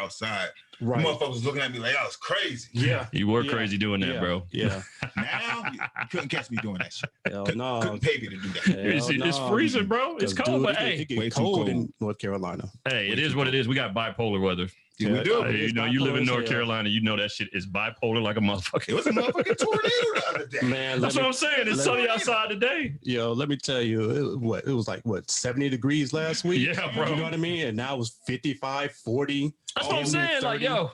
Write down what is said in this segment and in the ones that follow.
outside. Right. The motherfuckers was looking at me like I was crazy. Yeah. You were crazy doing that, bro. Yeah. Now you couldn't catch me doing that shit. Hell no. Couldn't pay me to do that. It's freezing, bro. It's cold, but hey, it get way too cold cold. in North Carolina. hey, it is what it is. We got bipolar weather. Yeah, we do. You know, you live in bipolar North as hell. Carolina, you know that shit is bipolar like a motherfucker. It was a motherfucking tornado the other day. Man, That's what I'm saying. It's let sunny me- outside today. Yo, let me tell you, it was like 70 degrees last week. Yeah, bro. You know what I mean? And now it was 55, 40. That's what I'm saying. Like, 30. yo,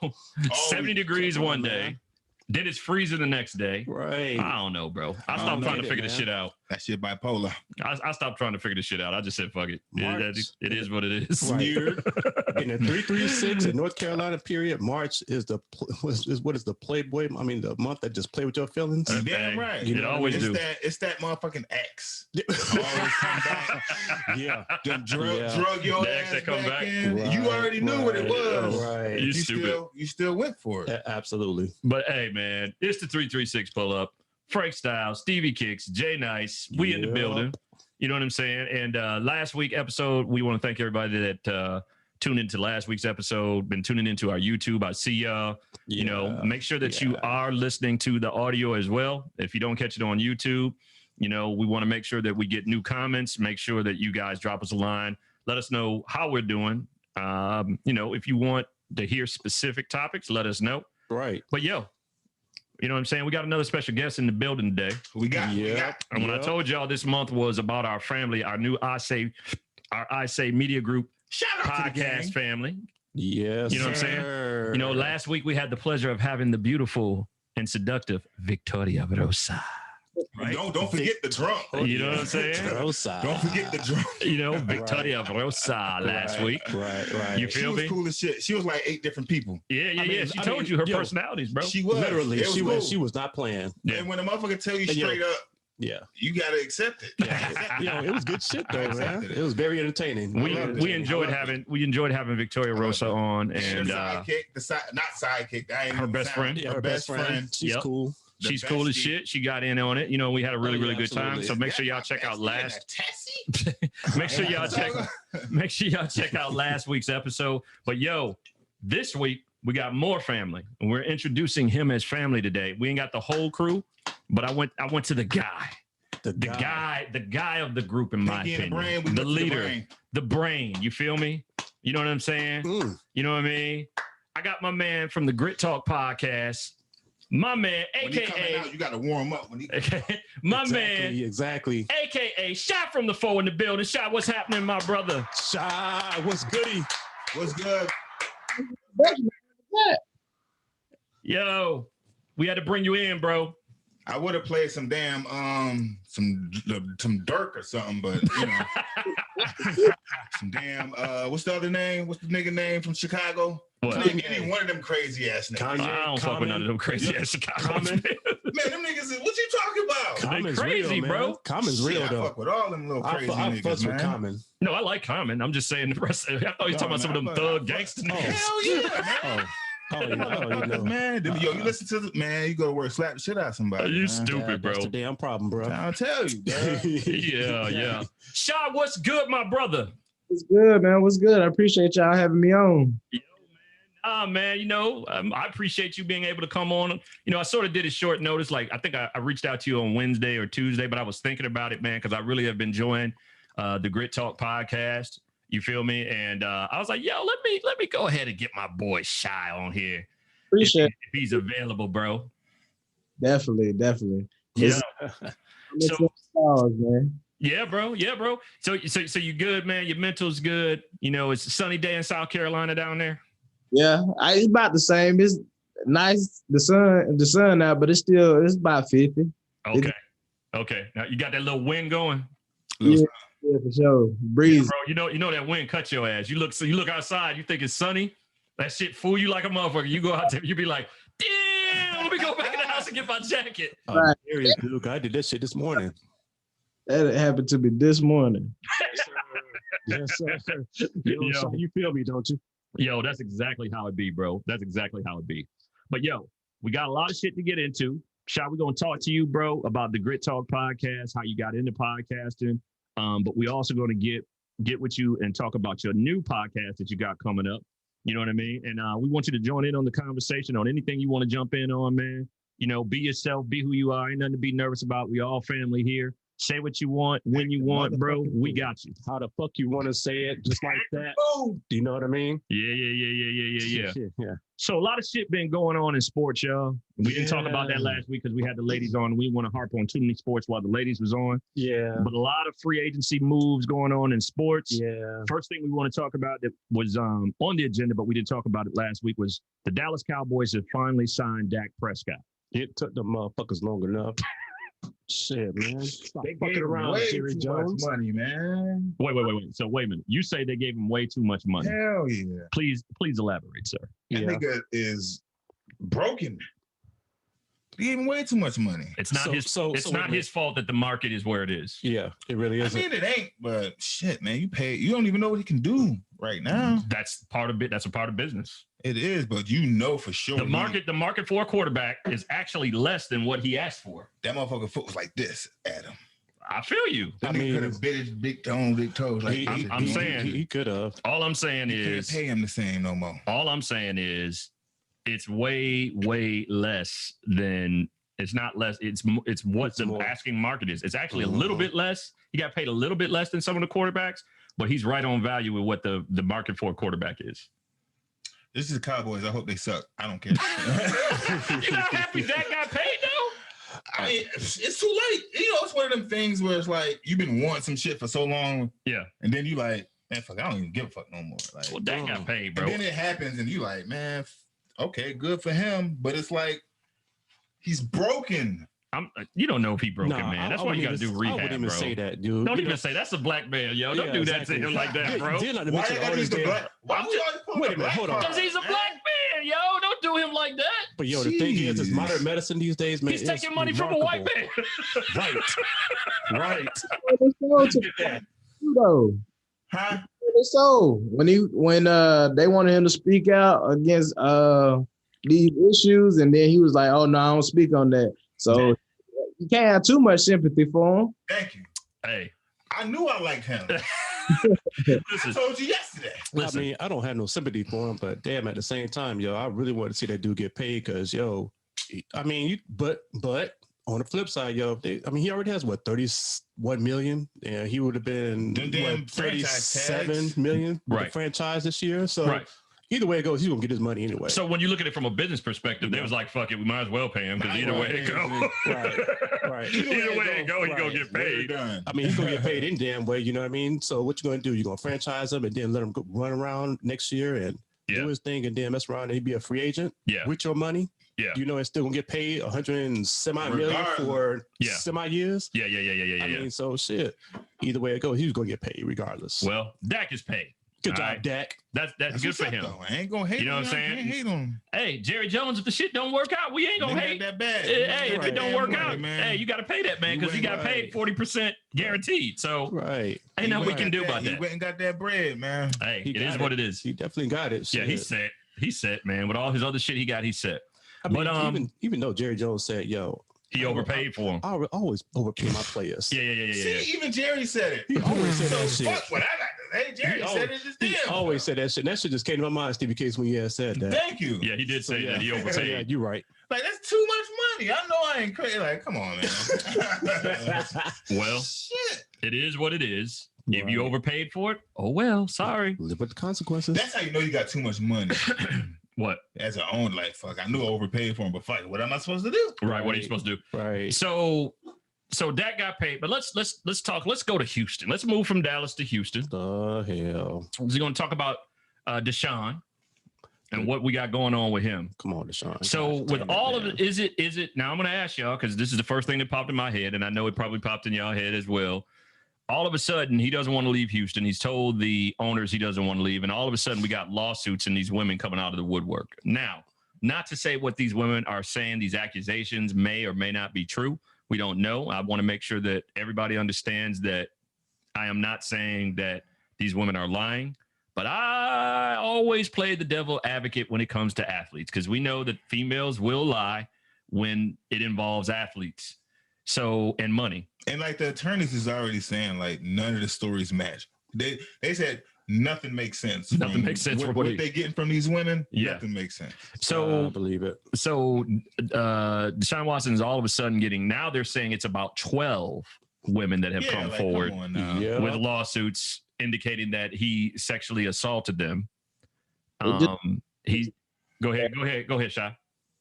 70 degrees come on, one day. man. Then it's freezing the next day. Right. I don't know, bro. I I stopped don't trying to get it, figure this man. shit out. That shit bipolar. I stopped trying to figure this shit out. I just said, fuck it. March. It is what it is. Right. Weird. In the 336 in North Carolina period, March is what is the Playboy? I mean, the month that just play with your feelings. You damn right. It always it's do. It's that motherfucking X. Always come back. Yeah. Them drug Yeah. your The X ass that come back. in. Right, You already knew what it was. Right. You stupid. You still went for it. Absolutely. But hey, man, it's the 336 pull up. Frank Styles, Stevie Kicks, Jay Nice. We in the Yeah. building. You know what I'm saying? And last week episode, we want to thank everybody that tuned into last week's episode, been tuning into our YouTube. I see y'all. You know, make sure that you are listening to the audio as well. If you don't catch it on YouTube, you know, we want to make sure that we get new comments. Make sure that you guys drop us a line. Let us know how we're doing. You know, if you want to hear specific topics, let us know. Right. But yo, you know what I'm saying? We got another special guest in the building today. We got. And when I told y'all this month was about our family, our new I Say Media Group Shout out to the podcast gang. family. Yes. You know what I'm saying? sir. You know, last week we had the pleasure of having the beautiful and seductive Victoria Rosa. Right? Don't forget the drunk. You know what I'm saying? Rosa. Don't forget the drunk. You know, Victoria Rosa last week. Right. You She feel was me? cool as shit. She was like 8 different people. Yeah. She I told mean, you her yo, personalities, bro. She was Literally, It was cool. she was not playing. Yeah. And when a motherfucker tell you And yo, straight up, Yeah. you gotta accept it. Yo, it was good shit though, man. accepted it. It was very entertaining. we enjoyed having Victoria Rosa on, and not sidekick. I ain't her even best friend. Yeah, her best friend. She's Yep. cool. The She's cool as bestie. shit. She got in on it. You know, we had a really, Oh, yeah, really good time. absolutely. So make sure y'all check out make sure y'all check out last week's episode. But yo, this week we got more family, and we're introducing him as family today. We ain't got the whole crew, but I went to the guy. The guy of the group, in my opinion. The leader, the brain. You feel me? You know what I'm saying? You know what I mean? I got my man from the Grit Talk podcast. My man, When he coming aka out, you gotta warm up. my man, Exactly. aka Shot from the Four in the building. Shot, what's happening, my brother? Shy, what's goody? What's good? Yo, we had to bring you in, bro. I would have played some damn some Dirk or something, but you know, some damn what's the other name? What's the nigga name from Chicago? What? Any one of them crazy ass niggas. I don't fuck with none of them crazy ass Chicago. Man, them niggas is what you talking about? Common's crazy, real, bro. man. Common's Shit, real I though. fuck with all them little crazy I niggas, fuss man. with Common. No, I like Common. I'm just saying the rest. I thought you were talking about some of them thug gangster niggas. Hell yeah, man. Man, yo, you listen to the man, you go to work, slap the shit out of somebody. You man. stupid, bro. That's the damn problem, bro. I'll tell you, bro. Yeah. Shot, what's good, my brother? What's good, man? What's good? I appreciate y'all having me on. Man, you know, I appreciate you being able to come on. You know, I sort of did a short notice. Like, I think I reached out to you on Wednesday or Tuesday, but I was thinking about it, man, because I really have been enjoying the Grit Talk podcast. You feel me? And I was like, yo, let me go ahead and get my boy Shy on here. Appreciate if he's available, bro. Definitely. Yeah. So, stars, man. Yeah, bro. So you good, man? Your mental's good. You know, it's a sunny day in South Carolina down there. Yeah, it's about the same. It's nice, the sun out, but it's about 50. Okay. Now you got that little wind going. Yeah, for sure. Breeze. Yeah, bro, you know that wind cut your ass. You look outside, you think it's sunny. That shit fool you like a motherfucker. You go out there, you be like, damn, let me go back in the house and get my jacket. Right. Serious, Duke. I did that shit this morning. That happened to me this morning. Yes, sir. Yo, so you feel me, don't you? Yo, that's exactly how it be, bro. That's exactly how it be. But yo, we got a lot of shit to get into. Shot, we're gonna talk to you, bro, about the Grit Talk podcast, how you got into podcasting. But we also gonna get with you and talk about your new podcast that you got coming up. You know what I mean? And we want you to join in on the conversation on anything you want to jump in on, man. You know, be yourself, be who you are. Ain't nothing to be nervous about. We all family here. Say what you want when you want, bro. We got you. How the fuck you want to say it, just like that? Do you know what I mean? Yeah. So a lot of shit been going on in sports, y'all. We didn't talk about that last week because we had the ladies on. We want to harp on too many sports while the ladies was on. Yeah. But a lot of free agency moves going on in sports. Yeah. First thing we want to talk about that was on the agenda, but we didn't talk about it last week, was the Dallas Cowboys have finally signed Dak Prescott. It took the motherfuckers long enough. Shit, man. Stop They fucking gave around, way Jerry too Jones. much money, man. Wait. So wait a minute. You say they gave him way too much money. Hell yeah. Please elaborate, sir. That Yeah. nigga is broken. He gave him way too much money. It's not So not his fault that the market is where it is. Yeah, it really I isn't. mean, it ain't, but shit, man, you don't even know what he can do right now. That's part of it. That's a part of business. It is, but you know for sure. The market for a quarterback is actually less than what he asked for. That motherfucker foot was like this, Adam. I feel you. That nigga could have bit his big toes. Like I'm saying he could have. all I'm saying you is can't pay him the same no more. all I'm saying is it's way less than. It's not less. It's what the more. asking market is. It's actually a little bit less. He got paid a little bit less than some of the quarterbacks, but he's right on value with what the market for a quarterback is. This is the Cowboys. I hope they suck. I don't care. You're not happy Dak got paid though? I mean, it's too late. You know, it's one of them things where it's like you've been wanting some shit for so long. Yeah. And then you like, man, fuck, I don't even give a fuck no more. Like, Well, Dak got paid, bro. and then it happens and you like, man, okay, good for him. But it's like, he's broken. You don't know if he broken, man. That's why you got to do rehab, I wouldn't even bro. say that, dude. Don't even say that's a black man, yo. Don't do that to him like that, bro. Why you gotta use the black? Why we always put Wait a the minute, black hold on. card? Because he's a black man, yo. Don't do him like that. But yo, the thing is, it's Jeez. modern medicine these days, man. He's it's taking money from a white remarkable. man. Right. Though. Huh? So when they wanted him to speak out against these issues, and then he was like, "Oh no, I don't speak on that." So you can't have too much sympathy for him. Thank you. Hey, I knew I liked him. listen, I told you yesterday. listen. I mean, I don't have no sympathy for him, but damn, at the same time, yo, I really want to see that dude get paid because, yo, I mean, but on the flip side, yo, he already has what 31 million, and he would have been Them damn what, franchise 37 tags. million with Right. the franchise this year. So Right. either way it goes, he's gonna get his money anyway. So when you look at it from a business perspective, they was like, "Fuck it, we might as well pay him because Might either as way well it pay go, him. Right. Either way it go, he Right. gonna get We're paid." done. I mean, he's gonna get paid in damn way, you know what I mean? So what you gonna do? You're gonna franchise him and then let him go run around next year and Yeah. do his thing and then mess around and he'd be a free agent Yeah, with your money. Yeah. You know, it's still gonna get paid 100 and semi million Regardless. for Yeah. semi years. yeah. I mean, so shit. Either way it goes, he's gonna get paid regardless. Well, Dak is paid. Good all job, right. Dak. That's That's good what's for up, him. though. I ain't gonna hate. You know him. what I'm I saying? can't hate him. Hey, Jerry Jones, if the shit don't work out, we ain't gonna Nigga hate. ain't that bad. Hey, if Right. it don't work Damn out, right, man. hey, you got to pay that man You because he went got paid right. 40% guaranteed. So Right. ain't nothing we went can and do got about He that. went and got that bread, man. Hey, He it is got what it is. He definitely got it. Yeah, Shit. he's set. He's set, man. With all his other shit he got, he's set. I mean, But even though Jerry Jones said, yo, he overpaid for him. I always overpay my players. Yeah. See, even Jerry said it. He always said that So shit. fuck what I got to say. Jerry He said it just He damn. always said that shit. That shit just came to my mind, Stevie Case, when you had said that. Thank you. Yeah, he did say that. He So, yeah, overpaid. you're right. Like, that's too much money. I know I ain't crazy. Like, come on, man. Well, Shit. it is what it is. If you Right. overpaid for it, oh well, sorry. Live with the consequences. That's how you know you got too much money. What? As an owner, like, fuck, I knew I overpaid for him, but fuck, what am I supposed to do? Right, what are you supposed to do? right. So Dak got paid, but let's talk. Let's go to Houston. Let's move from Dallas to Houston. The hell. We're going to talk about Deshaun and what we got going on with him. Come on, Deshaun. So God with damn it, all of man. it, is it now? I'm going to ask y'all because this is the first thing that popped in my head, and I know it probably popped in y'all head as well. All of a sudden, he doesn't want to leave Houston. He's told the owners he doesn't want to leave, and all of a sudden, we got lawsuits and these women coming out of the woodwork. Now, not to say what these women are saying; these accusations may or may not be true. We don't know. I want to make sure that everybody understands that I am not saying that these women are lying, but I always play the devil advocate when it comes to athletes because we know that females will lie when it involves athletes. So, and money. And like the attorneys is already saying, like, none of the stories match. They said nothing makes sense. Nothing makes sense for what they getting from these women. Yeah. Nothing makes sense. So I believe it. So Deshaun Watson is all of a sudden getting, now they're saying it's about 12 women that have come forward with lawsuits indicating that he sexually assaulted them. He go ahead, Shy.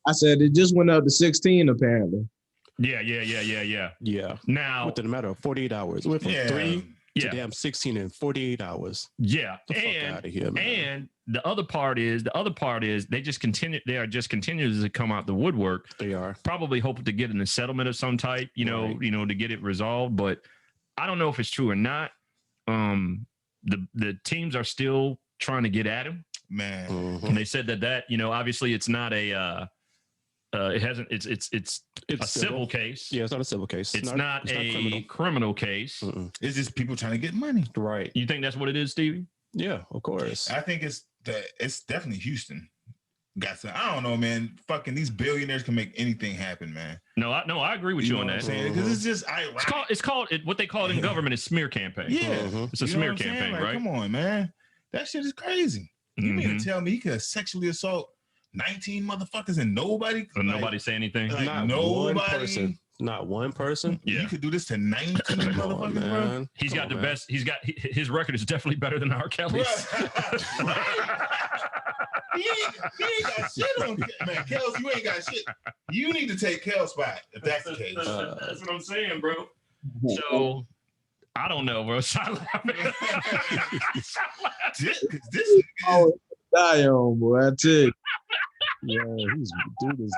I said it just went up to 16 apparently. Yeah. Now within a matter of 48 hours, it went from 3 to damn 16 in 48 hours. Yeah, Get the fuck out of here, man. And the other part is they just continue. They are just continuing to come out the woodwork. They are probably hoping to get in a settlement of some type, to get it resolved. But I don't know if it's true or not. The teams are still trying to get at him, man. Mm-hmm. And they said that obviously it's not a it hasn't it's a civil case. Yeah, it's not a civil case. It's not a criminal case. Mm-mm. It's just people trying to get money. Right. You think that's what it is, Stevie? Yeah, of course. I think it's definitely Houston. I don't know, man. Fucking these billionaires can make anything happen, man. No, I agree with you on that. Because it's just it's called what they call it in government is smear campaign. Yeah, it's a smear campaign, right? Come on, man. That shit is crazy. You mean to tell me he could sexually assault 19 motherfuckers and nobody say anything? Like not nobody. One person. Not one person. Yeah. You could do this to 19 motherfuckers, bro. He's got the best. His record is definitely better than R. Kelly's. He ain't got shit on man. Kels, you ain't got shit. You need to take Kel's spot if that's the case. That's what I'm saying, bro. So I don't know, bro. This die on, boy. I tell you. Yeah, dude is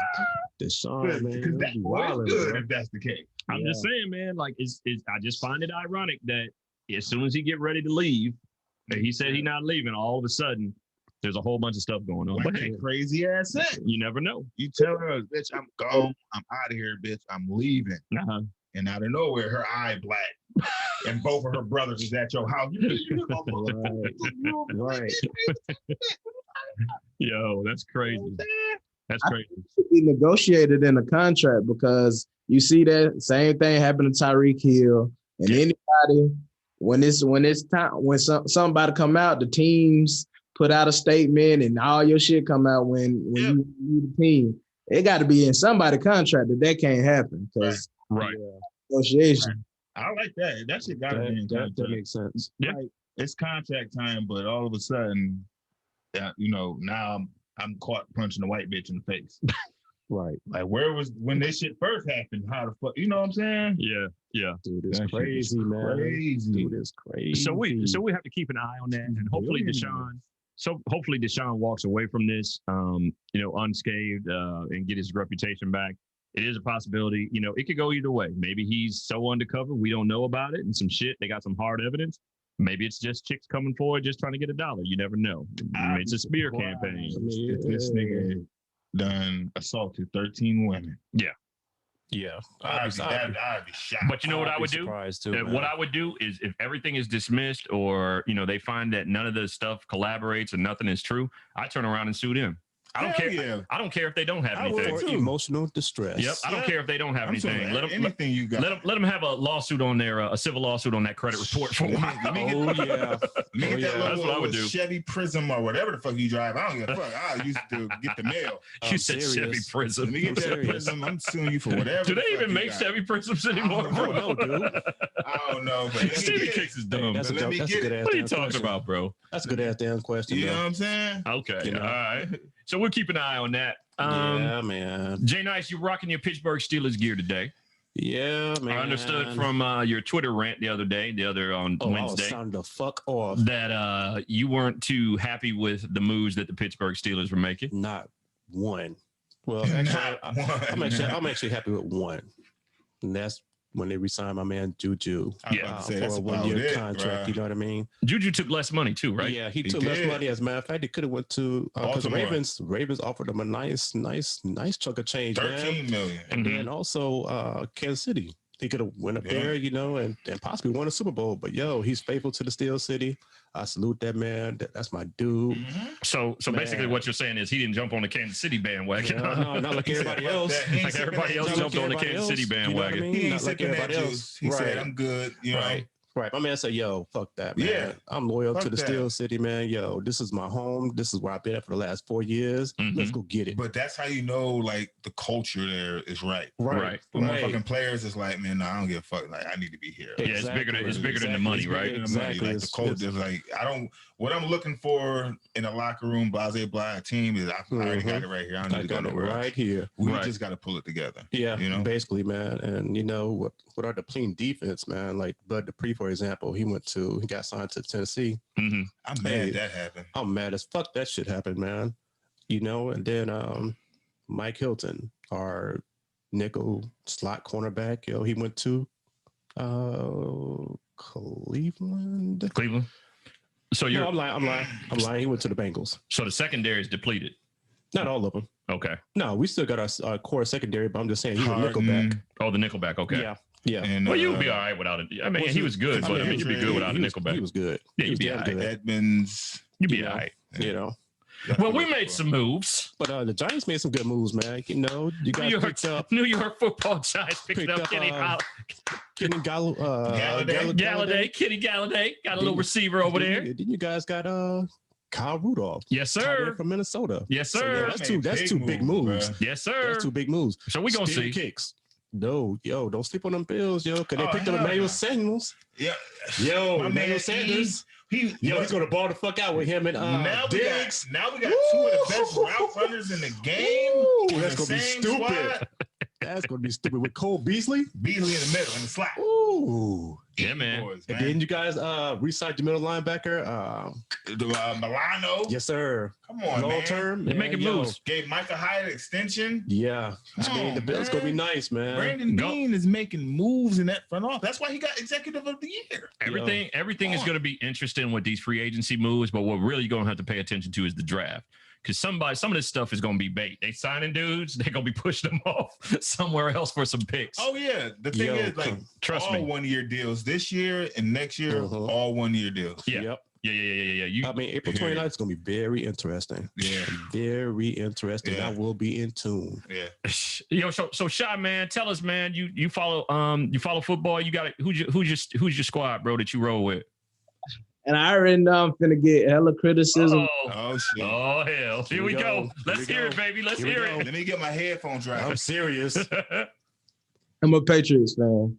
Deshaun, man. That's good if that's the case. I'm just saying, man. Like, I just find it ironic that as soon as he get ready to leave, he said he's not leaving. All of a sudden, there's a whole bunch of stuff going on. But hey, crazy ass sex. You never know. You tell her, bitch, I'm gone. I'm out of here, bitch. I'm leaving. Uh-huh. And out of nowhere, her eye black. And both of her brothers is at your house. Right. Yo, that's crazy. That's crazy. It should be negotiated in a contract because you see that same thing happened to Tyreek Hill and anybody when it's time when somebody come out, the teams put out a statement and all your shit come out when you the team. It got to be in somebody's contract that can't happen because negotiation. I like that. That shit got to be in contract. That makes sense. Yeah. Like, it's contract time, but all of a sudden, now I'm caught punching a white bitch in the face. Right. Like, where was when this shit first happened? How the fuck? You know what I'm saying? Yeah. Dude, it's crazy, man. Crazy. Dude, it's crazy. So we have to keep an eye on that, and hopefully Deshaun walks away from this, unscathed, and get his reputation back. It is a possibility. It could go either way. Maybe he's so undercover we don't know about it, and some shit. They got some hard evidence. Maybe it's just chicks coming forward just trying to get $1. You never know. It's a smear campaign. This nigga done assaulted 13 women. Yeah. I'd be shocked. But you know what I would do? What I would do is if everything is dismissed or, they find that none of the stuff collaborates or nothing is true, I turn around and sue them. I don't care. Yeah. I don't care if they don't have anything. For emotional distress. Yep. I don't care if they don't have anything. Anything you got. Let them have a lawsuit on their a civil lawsuit on that credit report for a while. That's what I would do. Chevy Prism or whatever the fuck you drive. I don't give a fuck. I used to get the mail. You said Chevy Prism. Let me get that Prism. I'm suing you for whatever. Do they even make Chevy Prisms anymore? I don't know, dude. I don't know. But Stevie Kicks is dumb. That's a good ass. What are you talking about, bro? That's a good ass damn question. You know what I'm saying? Okay. All right. So we'll keep an eye on that. Yeah, man. Jay Nice, you're rocking your Pittsburgh Steelers gear today. Yeah, man. I understood from your Twitter rant the other on Wednesday. I was sounding the fuck off. That you weren't too happy with the moves that the Pittsburgh Steelers were making. Not one. Well, actually, I'm actually happy with one, and that's when they re-signed my man Juju for a 1-year contract. Bro. You know what I mean? Juju took less money too, right? Yeah, he took less money. As a matter of fact, he could have went to because Ravens offered him a nice chunk of change, 13 million, and then also Kansas City. He could have went up there, and possibly won a Super Bowl. But he's faithful to the Steel City. I salute that man. That's my dude. Mm-hmm. So basically, what you're saying is he didn't jump on the Kansas City bandwagon. No, not like everybody else. Like everybody else jumped on the Kansas City bandwagon. He ain't like everybody else. He said, "I'm good." You know. Right. My man said, yo, fuck that, man. Yeah. I'm loyal Fuck to the that. Steel City, man. Yo, this is my home. This is where I've been at for the last 4 years. Let's go get it. But that's how you know, like, the culture there is right. Right. For motherfucking players, it's like, man, no, I don't give a fuck. Like, I need to be here. Like, Yeah, it's bigger than the money, right? Exactly. Like, the culture is like, what I'm looking for in a locker room, Blase Blah team is I already got it right here. I don't need to go nowhere right else. here. We just got to pull it together. Yeah, you know, basically, man. And you know what our depleting defense, man. Like Bud Dupree, for example, he got signed to Tennessee. I'm mad that happened. I'm mad as fuck that shit happened, man. You know, and then Mike Hilton, our nickel slot cornerback, he went to Cleveland. So you're I'm lying. He went to the Bengals. So the secondary is depleted. Not all of them. Okay. No, we still got our core secondary, but I'm just saying he's a nickelback. Oh, the nickelback. Okay. Yeah. And, well, you'd be all right without it. I mean, he was good, but you'd be good without a nickelback. He was good. Yeah, you'd be all right. Edmonds. You'd be all right. You know. Well, we made some moves. But the Giants made some good moves, man. You know, you guys picked up New York football Giants picked up Kenny Galladay. Kenny Galladay. Got a little receiver over there. Then you guys got Kyle Rudolph. Yes, sir. From Minnesota. Yes, sir. So, that's two big moves. Yes, sir. That's two big moves. So we gonna see kicks. No, don't sleep on them Bills, because they picked up Emmanuel Samuels. Yeah. Emmanuel Sanders. He's gonna ball the fuck out with him and Diggs. Now we got two of the best route runners in the game. That's gonna be stupid. That's gonna be stupid with Cole Beasley. Beasley in the middle in the slot. Ooh. Yeah, man. Boys, and then you guys re-signed the middle linebacker. Milano. Yes, sir. Come on, long man. term. They're making moves. Gave Micah Hyde an extension. Yeah. The Bills gonna be nice, man. Brandon Bean is making moves in that front office. That's why he got executive of the year. Everything is going to be interesting with these free agency moves, but what really you're going to have to pay attention to is the draft. Because some of this stuff is going to be bait. They signing dudes, they're going to be pushing them off somewhere else for some picks. Oh, yeah. The thing is, like, trust all me. 1 year deals this year and next year, all 1 year deals. Yeah. Yep. Yeah. April 29th is going to be very interesting. Yeah. Very interesting. Yeah. I will be in tune. Yeah. So Shy, man, tell us, man, you follow football. You got it. Who's your squad, bro, that you roll with? And I already know I'm finna get hella criticism. Oh, shit. Oh, hell. Here we go. Let's hear it, baby. Let's hear it. Let me get my headphones right. I'm serious. I'm a Patriots fan.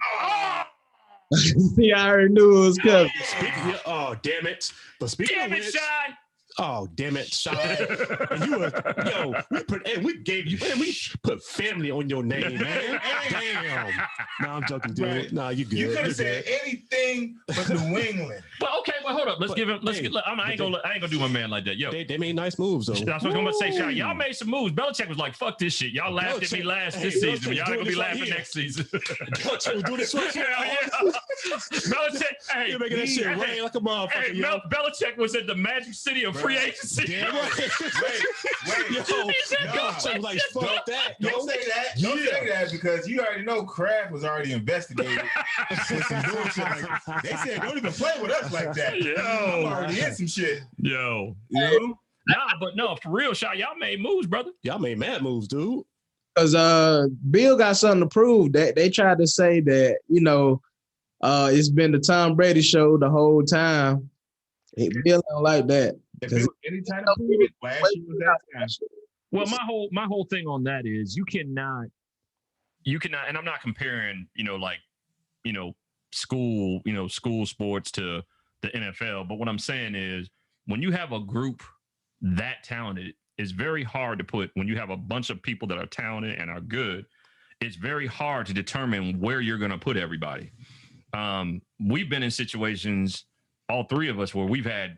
See, I already knew it was coming. Oh, damn it. But speaking of which, Shy. Oh, damn it, Shy. And you were, we put family on your name, man. Damn. No, I'm joking, dude. Right. Nah, you good. You could have said anything but New England. But okay, hold up. I ain't gonna do my man like that. Yo. They made nice moves, though. That's what I'm gonna say, Shy. Y'all made some moves. Belichick was like, fuck this shit. Y'all laughed at me this season. Y'all ain't gonna be laughing next season. Belichick will do this right here. Belichick, hey, you're making that shit rain like a motherfucker. Hey, Belichick was at the Magic City of free agency. Damn right. Wait. Belichick was like, fuck that. Don't say that. Don't say that because you already know Kraft was already investigated. With some bullshit. Like, they said, don't even play with us like that. I'm already in some shit. Yo. You know? No, for real, Shy. Y'all made moves, brother. Y'all made mad moves, dude. Because Bill got something to prove. That they tried to say that, it's been the Tom Brady show the whole time. Bill don't like that. If it was any time to prove it, last year was that time. Well, my whole thing on that is you cannot, and I'm not comparing, school sports to the NFL. But what I'm saying is when you have a group that talented, it's very hard to put, when you have a bunch of people that are talented and are good, it's very hard to determine where you're going to put everybody. We've been in situations, all three of us, where we've had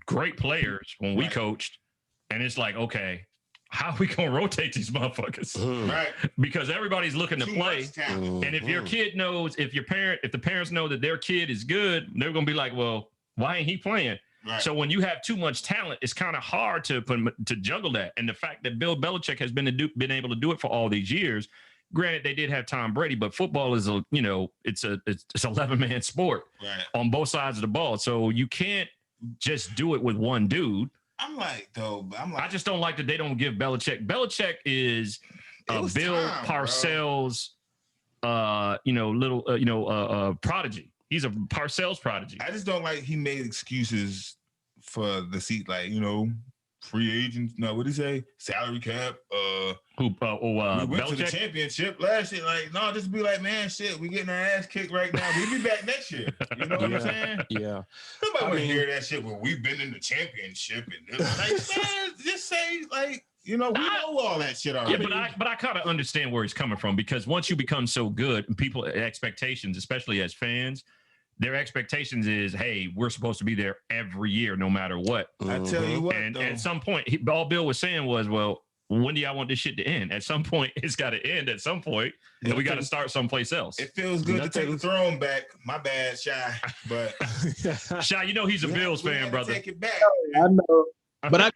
great players when we coached, and it's like, okay, how are we going to rotate these motherfuckers? Right. Because everybody's looking to play. And if your kid knows, if the parents know that their kid is good, they're going to be like, well, why ain't he playing? Right. So when you have too much talent, it's kind of hard to juggle that. And the fact that Bill Belichick has been able to do it for all these years, granted, they did have Tom Brady, but football is it's 11-man sport on both sides of the ball. So you can't just do it with one dude. I just don't like that they don't give Belichick. Belichick is Bill Parcells, prodigy. He's a Parcells prodigy. I just don't like he made excuses for the seat, like, you know, free agents. No, what did he say? Salary cap. We went to the championship last year. Like, no, just be like, man, shit, we getting our ass kicked right now. We'll be back next year. You know what I'm saying? Yeah. Nobody want to hear that shit where we've been in the championship and this. Like, man, just say, like, you know, we know all that shit already. Yeah, but I kind of understand where he's coming from, because once you become so good, and people expectations, especially as fans, their expectations is, hey, we're supposed to be there every year, no matter what. I tell you what, and though. at some point, all Bill was saying was, well, when do y'all want this shit to end? At some point, it's got to end at some point, and we got to start someplace else. It feels good to take the throne back. My bad, Shy, but Shy, you know he's a Bills fan, brother. Take it back. I know, but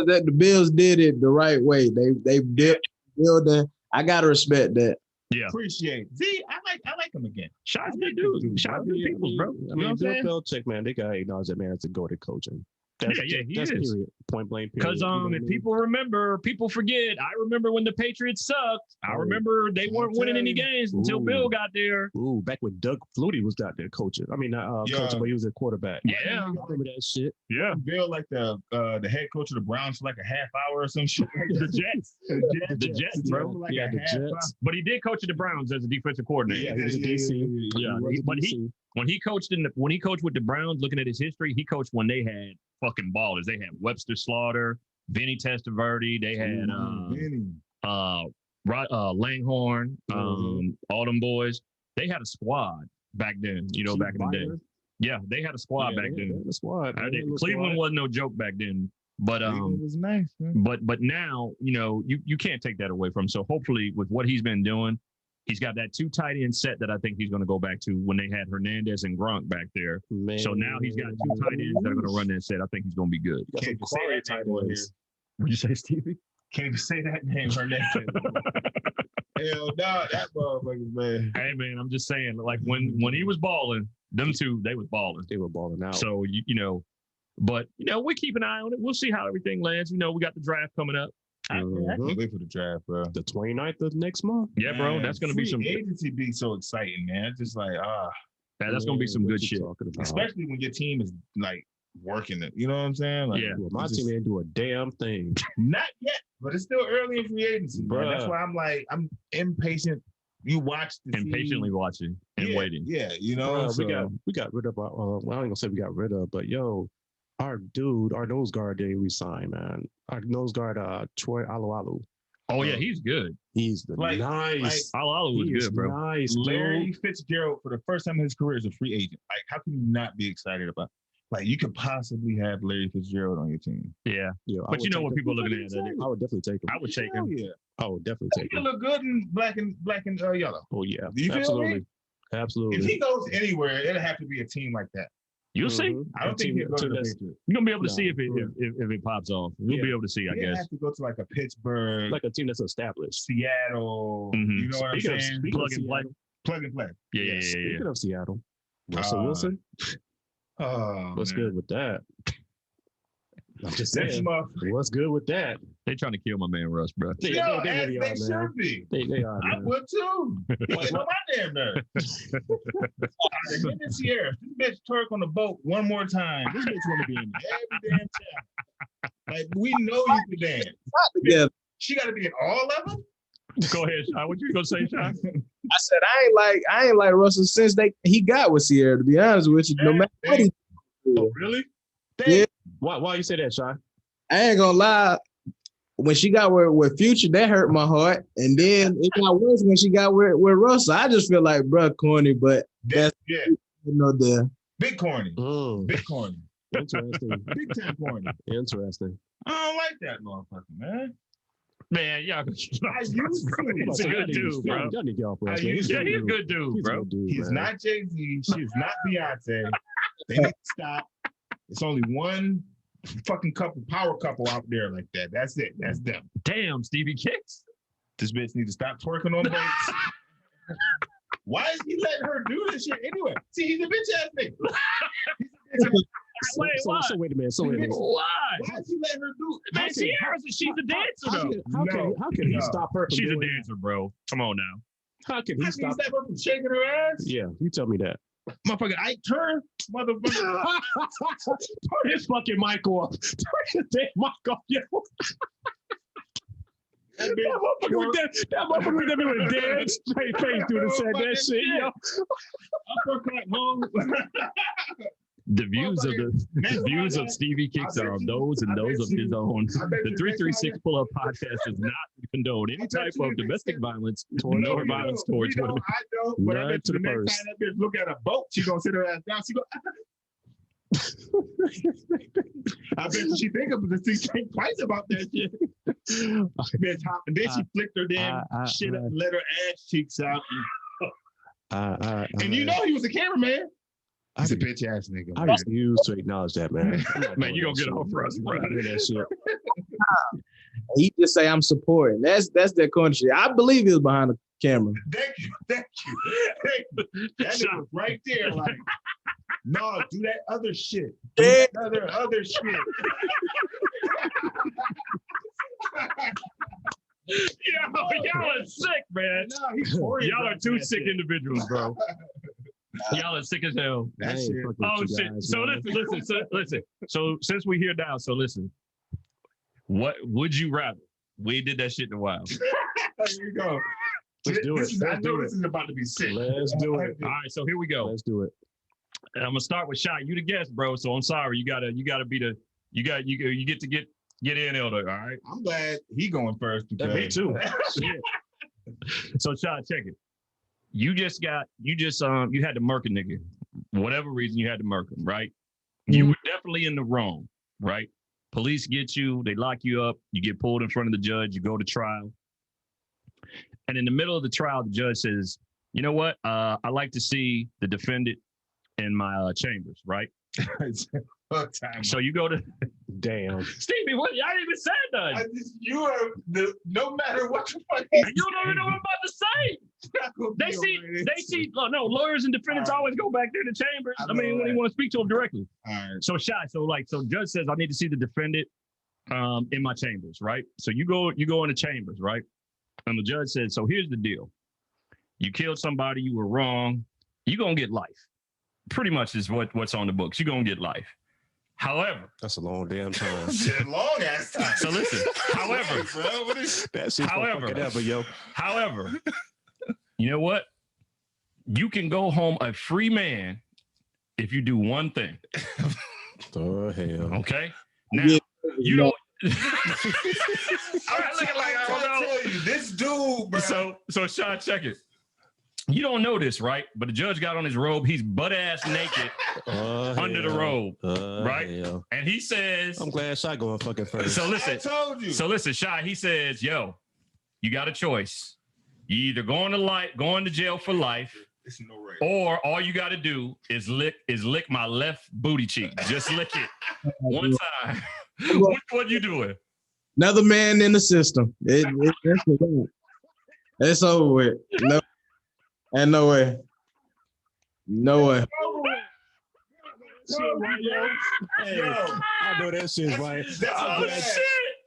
that the Bills did it the right way. They did building. I gotta respect that. Yeah, appreciate it. See, I like him again. Shy's good dude. Shy's good people, bro. I mean, Bill Belichick, man, they got to acknowledge that man as a go-to coaching. That's he is. Period. Point blank. Because if people remember, people forget. I remember when the Patriots sucked. I remember they weren't winning any games until Bill got there. Ooh, back when Doug Flutie was out there coaching. I mean, not coaching, but he was a quarterback. Yeah, I remember that shit. Yeah, Bill like the head coach of the Browns for like a half hour or some shit. The Jets, the Jets, bro. Like the Jets. But he did coach the Browns as a defensive coordinator. Yeah, he was a DC. Yeah, but when he coached with the Browns, looking at his history, he coached when they had fucking ballers. They had Webster Slaughter, Vinny Testaverde. They had Langhorne, all them boys. They had a squad back then. You know, back in the day. Yeah, they had a squad back then. The squad. Cleveland wasn't no joke back then. But it was nice, man. But now, you know, you can't take that away from him. So hopefully, with what he's been doing, he's got that 2 tight end set that I think he's going to go back to when they had Hernandez and Gronk back there. Man. So now he's got 2 tight ends that are going to run that set. I think he's going to be good. Can't you say that tight end here? What'd you say, Stevie? Can't you say that name, Hernandez? Hell no, that motherfucker, man. Hey, man, I'm just saying, like when he was balling, them two, they was balling. They were balling out. So, you know, but, you know, we keep an eye on it. We'll see how everything lands. You know, we got the draft coming up. I can't wait for the draft, bro. The 29th of next month. Yeah, man, bro. That's going to be some agency be so exciting, man. It's just like, that's going to be some good shit. Especially when your team is like working it. You know what I'm saying? Like, well, my team ain't do a damn thing. Not yet, but it's still early in free agency, bro. That's why I'm impatient. You watch impatiently watching and waiting. Yeah, you know, we got rid of our. Well, I ain't gonna say we got rid of, but yo, our nose guard didn't resign, man. Our nose guard, Troy Alualu. Oh yeah, he's good. He's nice. Alualu was good, bro. Nice. Larry Fitzgerald, for the first time in his career, is a free agent. Like, how can you not be excited about? Like, you could possibly have Larry Fitzgerald on your team. Yeah. But you know what people are looking at? I would definitely take him. I would take him. Yeah. I would definitely take him. He look good in black and yellow. Oh yeah. Do you Absolutely. feel me? Absolutely. If he goes anywhere, it'll have to be a team like that. You'll see. I don't think he'll go to the Patriots. You're gonna be able to see if it pops off. We'll be able to see, I guess. Have to go to like a Pittsburgh, like a team that's established. Seattle. You know what I'm saying? Plug and play. Plug and play. Yeah. Speaking of Seattle, Russell Wilson. What's good with that? I'm just saying. What's good with that? They trying to kill my man Russ, bro. They should be. They are. I would too. What's my damn nerve? Him and Sierra, this bitch twerk on the boat one more time. This bitch want to be in every damn time. Like, we know you can dance. Yeah. She got to be in all of them. Go ahead, Sean. What you gonna say, Sean? I said I ain't like Russell since he got with Sierra. To be honest with you, no matter what he did. Oh, really? Yeah. Why you say that, Sean? I ain't gonna lie. When she got with Future, that hurt my heart, and then it got worse when she got with Russell. I just feel like, bro, corny, but that's the big corny, big corny, interesting, big time corny, interesting. I don't like that motherfucker, man. Man, yeah, he's a good dude, bro. Yeah, he's a good dude, bro. He's not Jay-Z. She's not Beyonce. They need to stop. It's only one fucking power couple out there like that. That's it. That's them. Damn, Stevie Kicks. This bitch need to stop twerking on boats. Why is he letting her do this shit anyway? See, he's a bitch ass nigga. So wait a minute. Why? Why is he letting her do it? Man, she's a dancer though. How can he stop her? She's a dancer, bro. Come on now. How can How he can you stop? stop her from shaking her ass? Yeah, you tell me that. Motherfucker, Ike turn, motherfucker. Turn his fucking mic off. Turn his damn mic off, yo. That That motherfucker with that dead straight face through the said that shit, yo. uppercut, home. The views of Stevie Kicks are those and those of his own. The 336 Pull-Up podcast does not condone any type of domestic violence nor violence towards women. I don't, but I None bet to the the next purse. time that bitch look at a boat, she gonna sit her ass down. She go. I bet she think twice about that shit. Bitch hop, and then she flicked her damn shit up, and let her ass cheeks out. And you know he was a cameraman. He's a bitch ass nigga. I refuse to acknowledge that, man. Man, you gonna get off for us, bro. That shit. He just say I'm supporting. That's their country. I believe he was behind the camera. Thank you. That nigga was right there, like, no, do that other shit. Do that other shit. Y'all are sick, man. No, Y'all are two sick individuals, bro. Y'all are sick as hell. That shit. Oh shit! So listen. So since we here now, so listen. What would you rather? We did that shit in a while. There you go. Let's do it. I know this is about to be sick. Let's do it. All right, so here we go. Let's do it. And I'm gonna start with Shy. You the guest, bro. So I'm sorry. You gotta be the. You get to get in, Elder. All right. I'm glad he going first. Me too. Shit. So Shy, check it. You had to murk a nigga. Whatever reason you had to murk him, right? You were definitely in the wrong, right? Police get you, they lock you up, you get pulled in front of the judge, you go to trial. And in the middle of the trial, the judge says, you know what? I like to see the defendant in my chambers, right? So you go to Damn. Stevie, what? I didn't even say that. You are no matter what the fuck. You don't even know what I'm about to say. They see. No, lawyers and defendants always go back there to chambers. I mean, when they want to speak to them directly. All right. So Shy, so judge says I need to see the defendant in my chambers, right? So you go in the chambers, right? And the judge says, so here's the deal. You killed somebody, you were wrong, you're gonna get life. Pretty much is what's on the books. You're gonna get life. However, that's a long damn time. Long ass time. So listen, however, however, you know what? You can go home a free man if you do one thing. Oh hell. Okay. Now you don't. All right, looking like I don't know. Tell you, this dude, bro. So Sean, check it. You don't know this, right? But the judge got on his robe. He's butt ass naked under the robe, right? Hell. And he says, "I'm glad Shy going fucking first." So listen, I told you. So listen, Shy. He says, "Yo, you got a choice. You either going to jail for life, or all you got to do is lick my left booty cheek. Just lick it one time." Which one you doing? Another man in the system. It's over with. No, and no way. No way. Hey, I know that shit's right. That's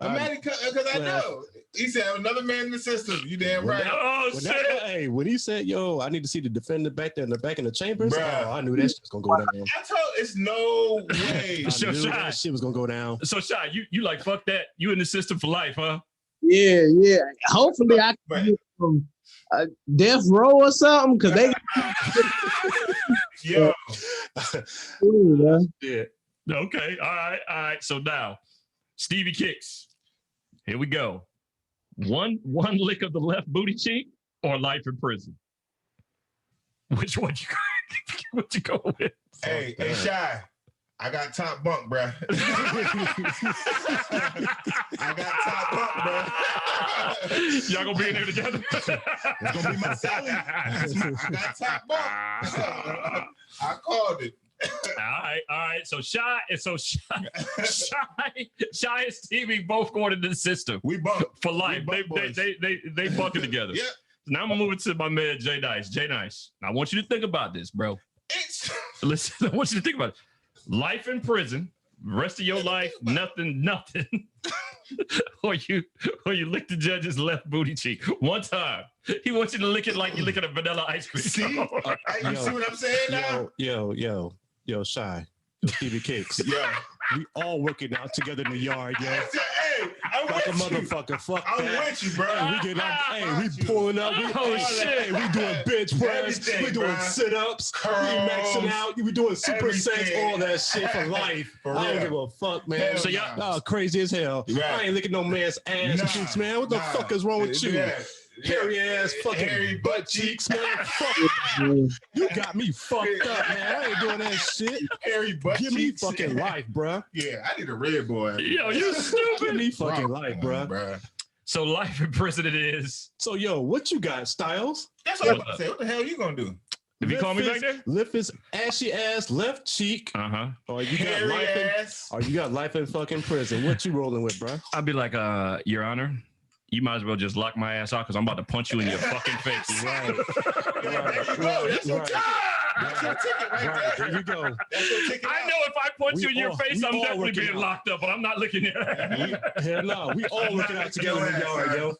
I'm mad because I know. He said another man in the system. You damn right. Oh shit! When he said, "Yo, I need to see the defendant back there in the chambers," Bruh. I knew that shit was gonna go down. I told it's no way. I knew that shit was gonna go down. So Shy, you like fuck that? You in the system for life, huh? Yeah. Hopefully I can get from death row or something because they. Yo. Yeah. Okay. All right. So now, Stevie Kicks. Here we go. One lick of the left booty cheek or life in prison. Which one you go with? Hey, Shy. I got top bunk, bro. I got top bunk, bro. Y'all gonna be in there together? It's gonna be my salad. I got top bunk. I called it. All right. So Shy and Stevie both going into the system. We bunk for life. They bunking together. Yeah. So now I'm gonna move it to my man Jay Nice. Jay Nice. I want you to think about this, bro. Listen, I want you to think about it. Life in prison, rest of your life, nothing. or you lick the judge's left booty cheek one time. He wants you to lick it like you're licking a vanilla ice cream. See? You see what I'm saying now? Yo, Shy. Stevie Cakes. Yeah. We all working out together in the yard, yo. Hey, I'm Like a with you. motherfucker. Fuck I'm that. with you, bro. We get up, we pulling up. We doing bench press. We doing sit-ups. We maxing out. We doing supersets, all that shit for life. For I don't real. give a fuck, man. So y'all crazy as hell. Right. I ain't licking no man's ass cheeks, man. What the fuck is wrong with you? Hairy ass fucking hairy butt cheeks, man. Fuck. You got me fucked up, man. I ain't doing that shit. Hairy butt Give me cheeks. fucking life, bruh. Yeah, I need a red boy. Yo, you Give stupid. me fucking life, bruh. So life in prison it is. So, yo, what you got, Styles? That's what I'm about to say. What the hell you gonna do? If you call me back there? Lift his ashy ass left cheek. Or you got Hairy life ass. or you got life in fucking prison. What you rolling with, bruh? I'd be like, Your Honor, you might as well just lock my ass out because I'm about to punch you in your fucking face. Right. There you go. That's your ticket. That's your ticket right there. There you go. That's your ticket. I know if I punch you in your face, I'm definitely working being out. locked up, but I'm not looking at Hell no. We all looking out together in the yard, yo.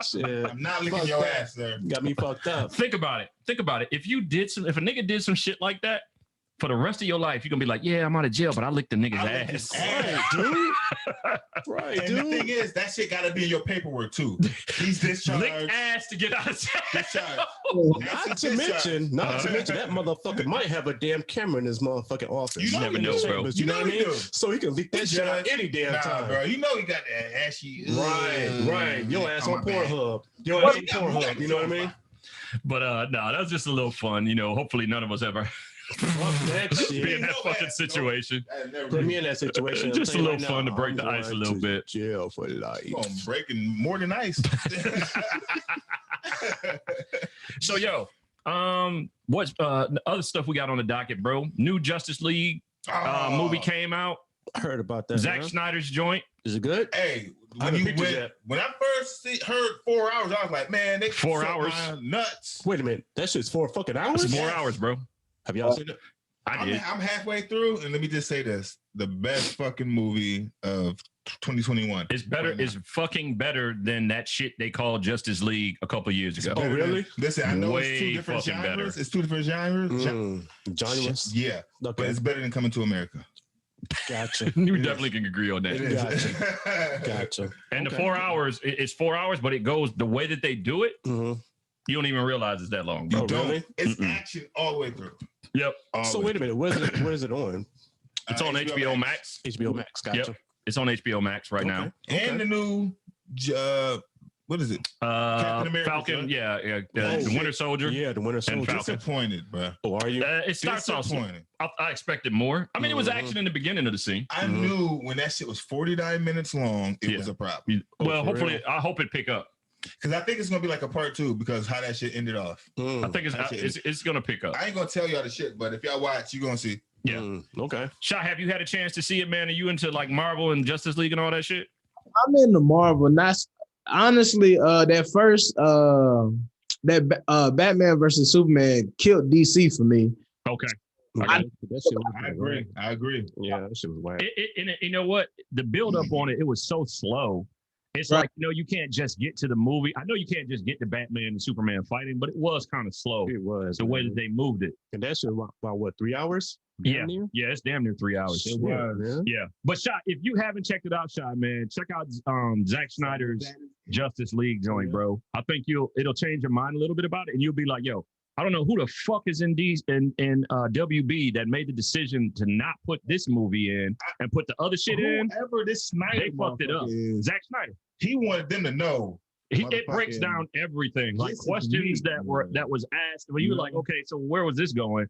Shit. I'm not licking Fuck your that. ass, sir. Got me fucked up. Think about it. If a nigga did some shit like that, for the rest of your life, you're gonna be like, yeah, I'm out of jail, but I licked the nigga's I licked ass. his ass. Dude. Right, And dude. the thing is, that shit gotta be in your paperwork too. He's discharged. Lick ass to get out of jail. Discharged. Not to mention, that motherfucker might have a damn camera in his motherfucking office. You never know, bro. You know what I mean? do. So he can leak that shit out any damn Nah, time. bro. You know he got that ashy. Right. Your ass on my bad. Pornhub. Your ass on Pornhub. You know what I mean? But no, that was just a little fun. You know, hopefully none of us ever Fuck that be in shit. that fucking situation. Put me in that situation. Just I'll a tell little you fun to now, break the I'm ice a going little to bit. Jail for life. I'm breaking more than ice. So yo, what's the other stuff we got on the docket, bro? New Justice League movie came out. I heard about that. Zack Snyder's joint. Is it good? Hey, I haven't pictured that. when I first heard 4 hours, I was like, man, they 4 suck hours? my nuts. Wait a minute. That shit's 4 fucking hours? It's 4 hours, bro. Have y'all seen it? I did. I'm halfway through, and let me just say this: the best fucking movie of 2021. It's better. Right now. It's fucking better than that shit they called Justice League a couple years ago. Better really? than- Listen, I know Way it's two different fucking genres. better. It's two different genres. Johnny was? Yeah, but Okay. it's better than Coming to America. Gotcha. You definitely can agree on It that. is. Gotcha. And the Okay. 4 hours, it's 4 hours, but it goes the way that they do it. Mhm. You don't even realize it's that long, bro. You don't. really? It's Mm-mm. action all the way through. Yep. So wait a minute. Where is it on? It's on HBO Max. HBO Max. Gotcha. Yep. It's on HBO Max right now. And the new, what is it? Captain America, Falcon, right? yeah, Oh, the Winter Soldier. Yeah, the Winter Soldier. Falcon. Disappointed, bro. Oh, are you? It starts off. Disappointed. I expected more. I mean, it was Mhm. action in the beginning of the scene. I knew when that shit was 49 minutes long, it Yeah. was a problem. Well, for hopefully, real? I hope it pick up. Because I think it's gonna be like a part 2 because how that shit ended off. I think That's it's gonna pick up. I ain't gonna tell y'all the shit, but if y'all watch, you're gonna see. Yeah. Okay. Shot, have you had a chance to see it, man? Are you into like Marvel and Justice League and all that shit? I'm into Marvel. Not honestly. That first Batman versus Superman killed DC for me. Okay. That shit was I agree. Yeah, that shit was whack. You know what? The build up on it was so slow. It's Right. like, you can't just get to the movie. I know you can't just get to Batman and Superman fighting, but it was kind of slow. It was The way man. that they moved it. And that shit was about what, 3 hours? Yeah. Damn near? Yeah, it's damn near 3 hours. Shit, man. Yeah. But Shot, if you haven't checked it out, Shot, man, check out Zack Snyder's Justice League joint, bro. I think it'll change your mind a little bit about it, and you'll be like, yo, I don't know who the fuck is in WB that made the decision to not put this movie in and put the other shit in. Whoever this Snyder They fucked it up. motherfucker is, Zack Snyder. he wanted them to know. It breaks down everything, like This is questions me, that was asked. When you were like, okay, so where was this going?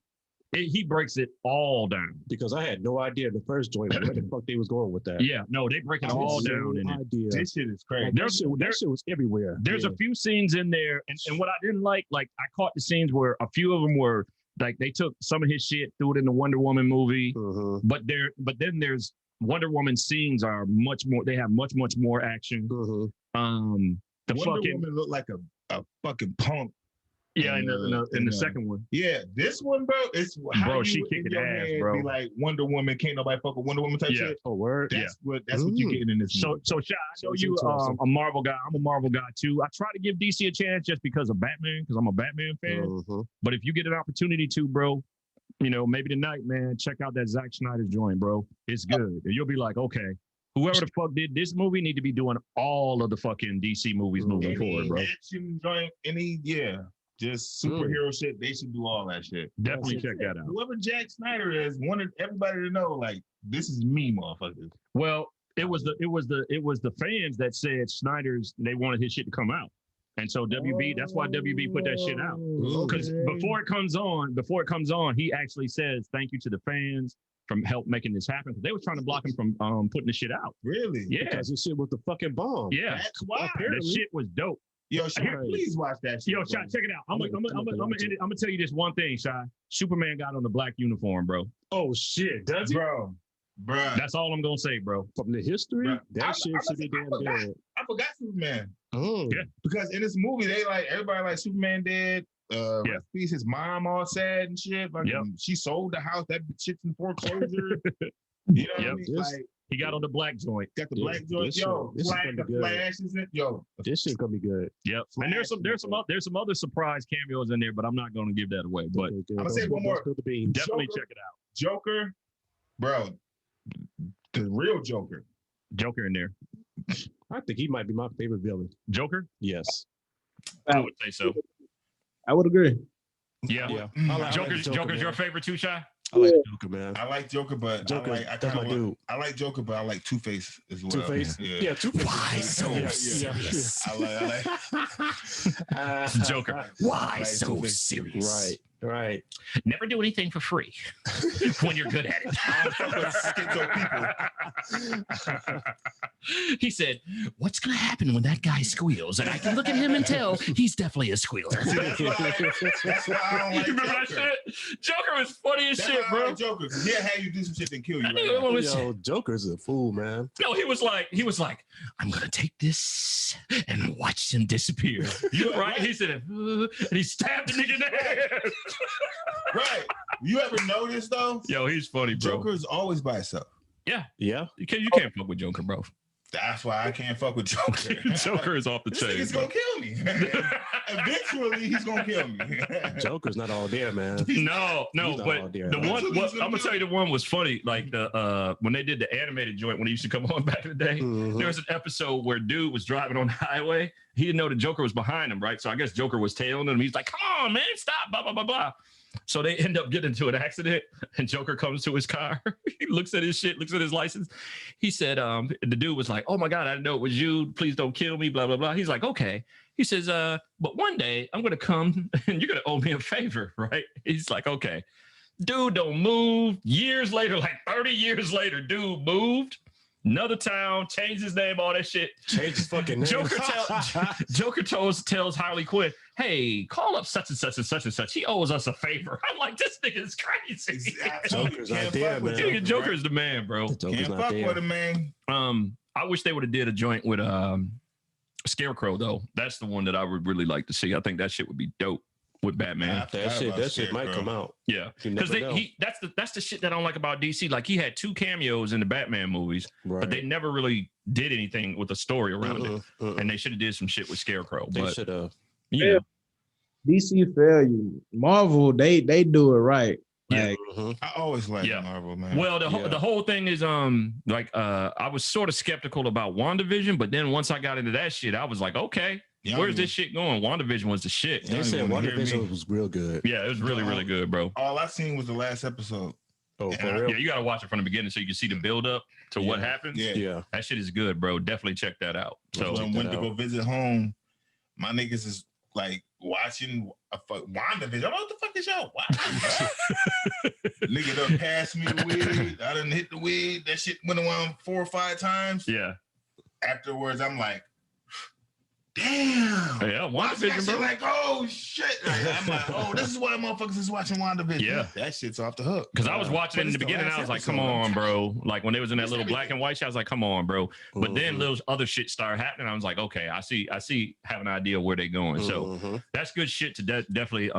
He breaks it all down. Because I had no idea the first joint where the fuck they was going with that. Yeah, no, they break it all down in it. Idea. This shit is crazy. That shit was everywhere. There's a few scenes in there, and what I didn't like I caught the scenes where a few of them were like they took some of his shit, threw it in the Wonder Woman movie, but then there's Wonder Woman scenes are much more. They have much more action. The Wonder fucking Woman looked like a fucking punk. Yeah, in the second one. Yeah, this one, bro, it's bro, she kicking ass, bro. Be like Wonder Woman, can't nobody fuck with Wonder Woman type shit. Oh, word. That's what you're getting in this movie. So Shy, I know you a Marvel guy. I'm a Marvel guy too. I try to give DC a chance just because of Batman, because I'm a Batman fan. But if you get an opportunity to, bro, you know, maybe tonight, man, check out that Zack Snyder's joint, bro. It's good. And you'll be like, okay, whoever the fuck did this movie need to be doing all of the fucking DC movies moving forward, bro. Action joint, just superhero shit. They should do all that shit. Definitely check that out. Whoever Jack Snyder is, wanted everybody to know, like, this is me, motherfuckers. Well, it was the fans that said they wanted his shit to come out. And so that's why WB put that shit out. Because before it comes on, he actually says thank you to the fans from help making this happen. They were trying to block him from putting the shit out. Really? Yeah. Because this shit was the fucking bomb. Yeah. That's why. That shit was dope. Yo, Shy, please watch that shit. Yo, Shy, check it out. I'm gonna tell you this one thing, Shy. Superman got on the black uniform, bro. Oh shit, does he? Bro. That's all I'm gonna say, bro. From the history, that shit should be damn good. I forgot Superman. Oh. Yeah. Because in this movie, everybody like Superman dead. Piece his mom all sad and shit. Like she sold the house. That shit's in foreclosure. You know what I mean? Like, he got on the black joint. Got the black joint. Yo, Flash is it? Yo, this shit gonna be good. Yep. And there's some other surprise cameos in there, but I'm not gonna give that away. But I'm gonna say one more. Definitely check it out. Joker, bro, the real Joker. Joker in there. I think he might be my favorite villain. Joker? Yes. I would say so. I would agree. Yeah. Joker's your favorite too, Shy? I like Joker, man. I like Joker, but that's my dude. I like Joker, but I like Two-Face as well. Two-Face? Yeah, Two-Face. Why so serious? I like Joker. Why so serious? Right. Never do anything for free when you're good at it. He said, what's going to happen when that guy squeals? And I can look at him and tell he's definitely a squealer. That's why I don't like Remember that shit? Joker was funny as shit, bro. Like Joker, he'll have you do some shit and kill you. Yo, Joker's a fool, man. No, he was like, I'm going to take this and watch him disappear. Right? He said, and he stabbed the nigga in the head. Right. You ever notice though? Yo, he's funny, bro. Joker's always by himself. Yeah. You can't fuck with Joker, bro. That's why I can't fuck with Joker. Joker is off the chain. He's gonna kill me. Eventually, he's gonna kill me. Joker's not all there, man. No, but the one, I'm gonna tell you, the one was funny. Like when they did the animated joint when it used to come on back in the day. There was an episode where dude was driving on the highway. He didn't know the Joker was behind him, right? So I guess Joker was tailing him. He's like, "Come on, man, stop!" Blah blah blah blah. So they end up getting into an accident, and Joker comes to his car. He looks at his shit, looks at his license. He said, the dude was like, "Oh my God, I didn't know it was you. Please don't kill me, blah, blah, blah." He's like, "Okay." He says, "But one day I'm going to come and you're going to owe me a favor," right? He's like, "Okay." Dude don't move. Years later, like 30 years later, dude moved. Another town, changed his name, all that shit. Changed his fucking name. Joker tells Harley Quinn, "Hey, call up such and such and such and such. He owes us a favor." I'm like, this nigga is crazy. Joker's not there, man. Joker's the man, bro. Can't fuck with him, man. I wish they would have did a joint with Scarecrow though. That's the one that I would really like to see. I think that shit would be dope with Batman. That shit might come out. Yeah, because that's the shit that I don't like about DC. Like he had 2 cameos in the Batman movies, but they never really did anything with a story around it. And they should have did some shit with Scarecrow. They should have. Yeah. DC failure. Marvel, they do it right. I always like Marvel, man. Well, the whole thing is I was sort of skeptical about WandaVision, but then once I got into that shit, I was like, okay. Where's this shit going? WandaVision was the shit. They said WandaVision was real good. Yeah, it was really, really good, bro. All I seen was the last episode. Oh, for real? Yeah, you got to watch it from the beginning so you can see the build up to what happens. Yeah. That shit is good, bro. Definitely check that out. So when I went to go visit home, my niggas is like watching WandaVision. I'm like, what the fuck is y'all watching? Nigga done passed me the weed. I done hit the weed. That shit went around 4 or 5 times. Yeah. Afterwards, I'm like, damn. Yeah, WandaVision, bro. Like, oh shit. I'm like, oh, this is why motherfuckers is watching WandaVision. Yeah. That shit's off the hook. Because I was watching it in the beginning, I was like, come on, bro. Like when they was in that little black and white shot, I was like, come on, bro. But then little other shit started happening. I was like, okay, I see, have an idea where they're going. So that's good shit to definitely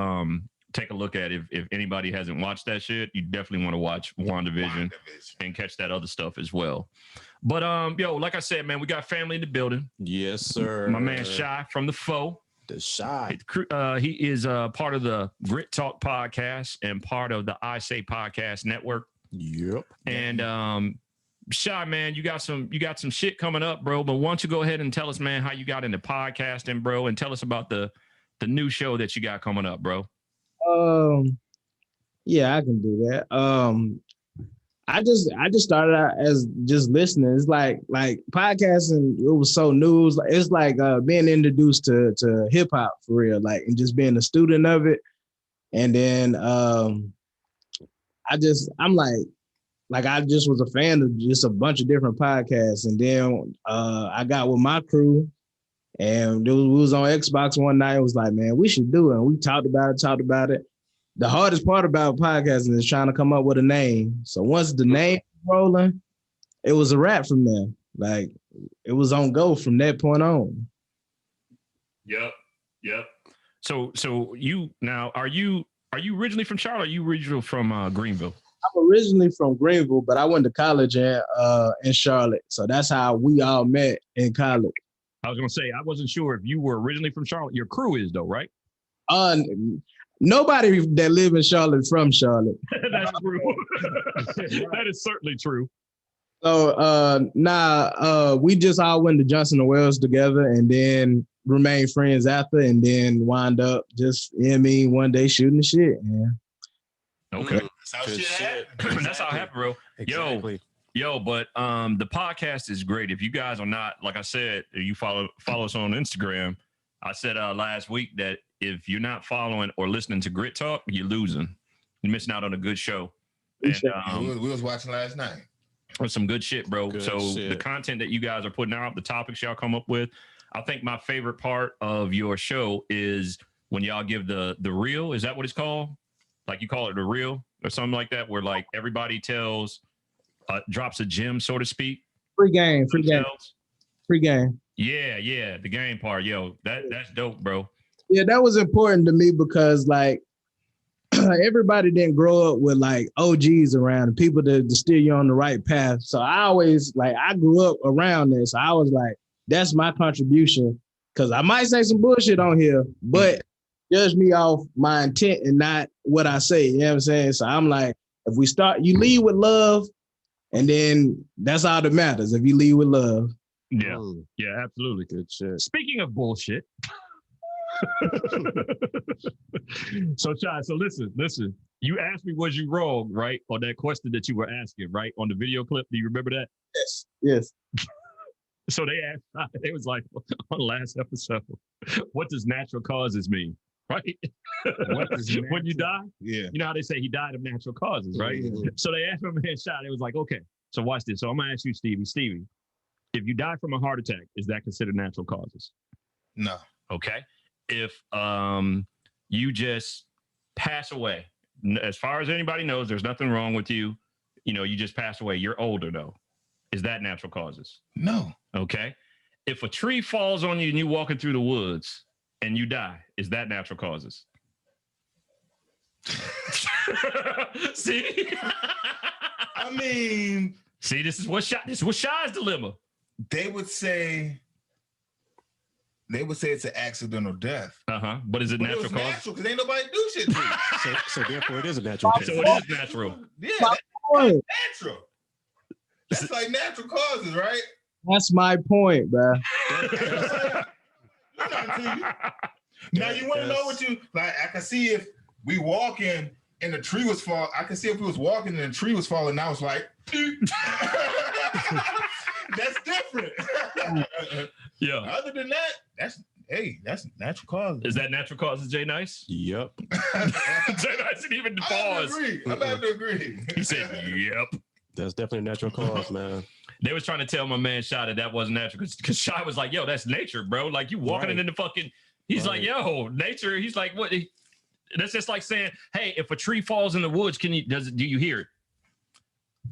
take a look at. If anybody hasn't watched that shit, you definitely want to watch WandaVision and catch that other stuff as well. But yo, like I said, man, we got family in the building. Yes, sir. My man Shy from the Foe. The Shy. He is part of the Grit Talk podcast and part of the I Say Podcast Network. Yep. And Shy, man, you got some shit coming up, bro. But why don't you go ahead and tell us, man, how you got into podcasting, bro, and tell us about the new show that you got coming up, bro. Yeah, I can do that. I just started out as just listening. It's like podcasting. It was so new. It's like being introduced to hip hop for real, like, and just being a student of it. And then I'm like I just was a fan of just a bunch of different podcasts. And then I got with my crew, and we was on Xbox one night. It was like, man, we should do it. And we talked about it. The hardest part about podcasting is trying to come up with a name. So once the name was rolling, it was a wrap from there. Like, it was on go from that point on. Yep. So you now, are you originally from Charlotte? Or are you originally from Greenville? I'm originally from Greenville, but I went to college in Charlotte. So that's how we all met in college. I was gonna say, I wasn't sure if you were originally from Charlotte. Your crew is though, right? Nobody that live in Charlotte from Charlotte. That's true. That is certainly true. So we just all went to Johnson and Wales together, and then remained friends after, and then wind up just one day shooting the shit. Yeah. Okay. That's how shit happened. That's how it happened, bro. Exactly. Yo, but the podcast is great. If you guys are not, like I said, you follow us on Instagram. I said last week that if you're not following or listening to Grit Talk, you're losing. You're missing out on a good show. And, we was watching last night. Some good shit, bro. Good so shit. The content that you guys are putting out, the topics y'all come up with, I think my favorite part of your show is when y'all give the reel. Is that what it's called? Like you call it the reel or something like that, where like everybody drops a gem, so to speak. Free game. Yeah, the game part. Yo, that's dope, bro. Yeah, that was important to me because like everybody didn't grow up with like OGs around and people to steer you on the right path. So I grew up around this. So I was like, that's my contribution. Cause I might say some bullshit on here, but judge me off my intent and not what I say. You know what I'm saying? So I'm like, if you lead with love, and then that's all that matters. If you lead with love. Yeah, absolutely. Good shit. Speaking of bullshit. So listen. You asked me, was you wrong, right? On that question that you were asking, right? On the video clip. Do you remember that? Yes. So they asked, it was like on the last episode, what does natural causes mean? Right? When you die? Yeah. You know how they say he died of natural causes, right? Mm-hmm. So they asked him a shot. It was like, okay, so watch this. So I'm gonna ask you, Stevie, if you die from a heart attack, is that considered natural causes? No. Okay. If you just pass away, as far as anybody knows, there's nothing wrong with you. You know, you just pass away. You're older though. Is that natural causes? No. Okay. If a tree falls on you and you're walking through the woods and you die, is that natural causes? See? I mean, see, this is what Shy's dilemma. They would say it's an accidental death. But is it natural cause? Natural, because ain't nobody do shit to it. so therefore it is a natural cause. So it is natural. Yeah, that's natural. That's like natural causes, right? That's my point, bro. Now you want to know what you like? I can see if we walking and the tree was falling. I can see if we was walking and the tree was falling. Now it's like that's different. Yeah. Other than that, that's natural causes. Is that natural causes, Jay Nice? Yep. Jay Nice didn't even pause. I'm about to agree. He said, "Yep." That's definitely a natural cause, man. They was trying to tell my man Shy that wasn't natural because Shy was like, "Yo, that's nature, bro. Like you walking it in the fucking." He's like, "Yo, nature." He's like, "What?" That's just like saying, "Hey, if a tree falls in the woods, do you hear it?"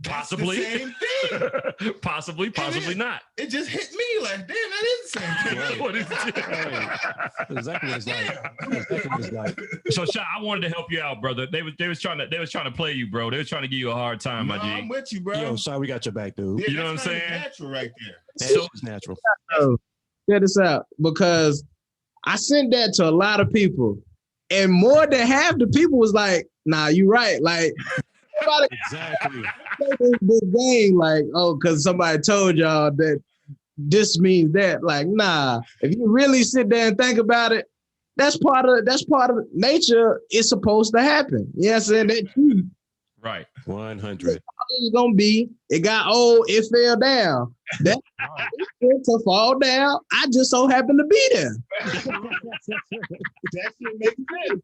Possibly. That's the same thing. Possibly not. It just hit me like, damn, that is the same thing. Right. What is it? Exactly what it's like. Exactly what it's like. So, Shy, I wanted to help you out, brother. They was trying to play you, bro. They was trying to give you a hard time, my G. I'm with you, bro. Yo, Shy, we got your back, dude. Yeah, You know what I'm that's not saying? Natural right there. So, it's natural. So, check this out, because I sent that to a lot of people, and more than half the people was like, "Nah, you right." Like, Exactly. this game, like, oh, because somebody told y'all that this means that. Like, nah. If you really sit there and think about it, that's part of nature. It's supposed to happen. Yes, and that tree Right. 100. is gonna be. It got old. It fell down. That to fall down. I just so happened to be there. That shit makes sense.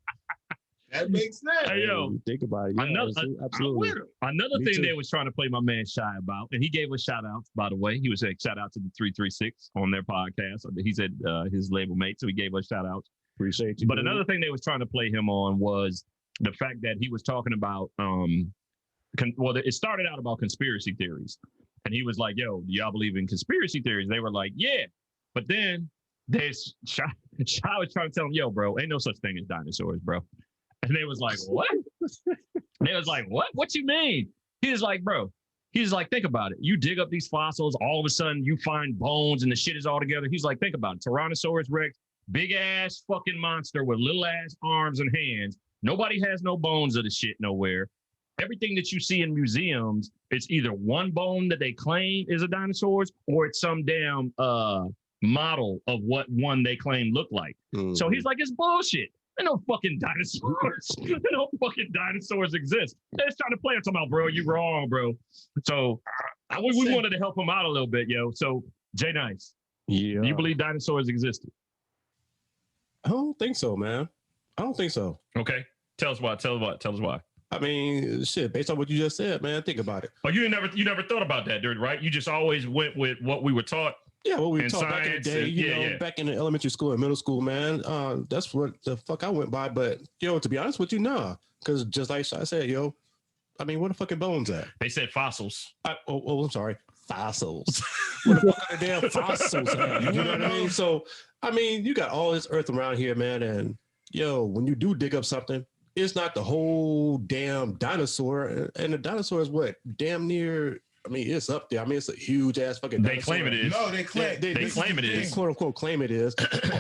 That makes sense. Hey, yo. Think about it. Yeah, absolutely. Another Me thing too. they was trying to play my man Shy about, and he gave us shout outs, by the way. He was saying shout out to the 336 on their podcast. He said his label mate, so he gave us shout outs. Appreciate you. But dude. another thing they was trying to play him on was the fact that he was talking about, it started out about conspiracy theories. And he was like, yo, do y'all believe in conspiracy theories? They were like, yeah. But then Shy was trying to tell him, yo, bro, ain't no such thing as dinosaurs, bro. And they was like, what? They was like, what? What you mean? He was like, bro, he's like, think about it. You dig up these fossils, all of a sudden you find bones and the shit is all together. He's like, think about it. Tyrannosaurus Rex, big ass fucking monster with little ass arms and hands. Nobody has no bones of the shit nowhere. Everything that you see in museums, it's either one bone that they claim is a dinosaur's or it's some damn model of what one they claim looked like. So he's like, it's bullshit. There no fucking dinosaurs. There no fucking dinosaurs exist. They're just trying to play it. Talking about, bro, you wrong, bro. So we wanted to help him out a little bit, yo. So Jay Nice, yeah. do you believe dinosaurs existed? I don't think so, man. I don't think so. Okay, tell us why. Tell us why. I mean, shit, based on what you just said, man, think about it. Oh, you never thought about that, dude, right? You just always went with what we were taught. Yeah, what we And taught back in the day, science, back in the elementary school and middle school, man. That's what the fuck I went by. But, yo, to be honest with you, nah. Because just like I said, yo, I mean, where the fucking bones at? They said fossils. I'm sorry. Fossils. Where the fuck are the damn fossils at? You know what I mean? So, I mean, you got all this earth around here, man. And, yo, when you do dig up something, it's not the whole damn dinosaur. And the dinosaur is what? Damn near... I mean, it's up there. I mean, it's a huge ass fucking dinosaur. They claim it is. No, they claim they claim it is. Quote unquote claim it is.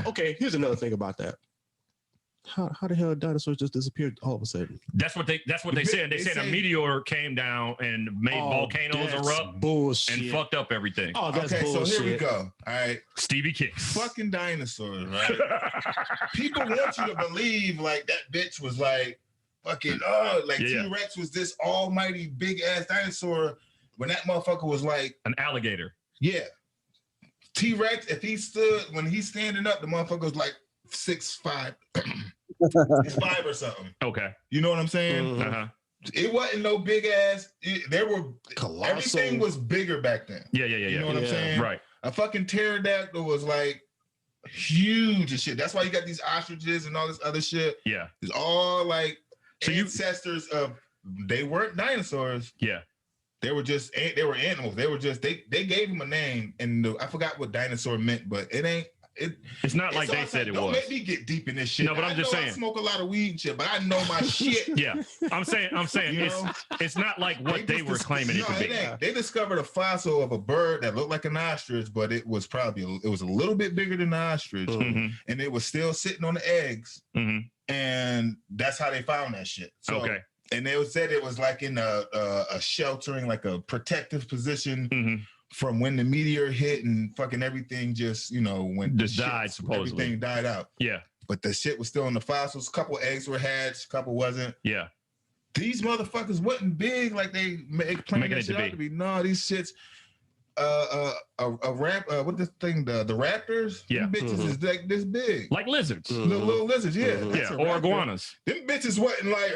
Okay, here's another thing about that. How the hell dinosaurs just disappeared all of a sudden? That's what they said. They said a meteor came down and made volcanoes erupt bullshit. and fucked up everything. Oh, that's okay, bullshit. so here we go. All right. Stevie Kicks. Fucking dinosaurs, right? People want you to believe like that bitch was like fucking T-Rex was this almighty big ass dinosaur. When that motherfucker was like an alligator. Yeah. T-Rex, if he when he's standing up, the motherfucker was like 6'5". 5 or something. Okay. You know what I'm saying? Mm-hmm. Uh-huh. It wasn't no big ass. There were colossal. Everything was bigger back then. Yeah. You know what I'm saying? Right. A fucking pterodactyl was like huge and shit. That's why you got these ostriches and all this other shit. Yeah. It's all like ancestors of. They weren't dinosaurs. Yeah. They were animals. They were just they gave them a name, and I forgot what dinosaur meant, but it ain't it. It's not like they said it was. Don't make me get deep in this shit. No, but I'm just saying. I smoke a lot of weed and shit, but I know my shit. Yeah, I'm saying it's not like what they were claiming it to be. They discovered a fossil of a bird that looked like an ostrich, but it was a little bit bigger than the ostrich, and it was still sitting on the eggs, and that's how they found that shit. So, okay. And they said it was like in a sheltering, like a protective position from when the meteor hit and fucking everything just, when just died, supposedly. Everything died out. Yeah. But the shit was still in the fossils. A couple eggs were hatched, a couple wasn't. Yeah. These motherfuckers wasn't big like they claim that shit out to be. No, these shits, a rap what this thing the raptors, Yeah. them bitches is like this big, like lizards. the little lizards, that's Yeah, a or raptor. iguanas. Them bitches wasn't like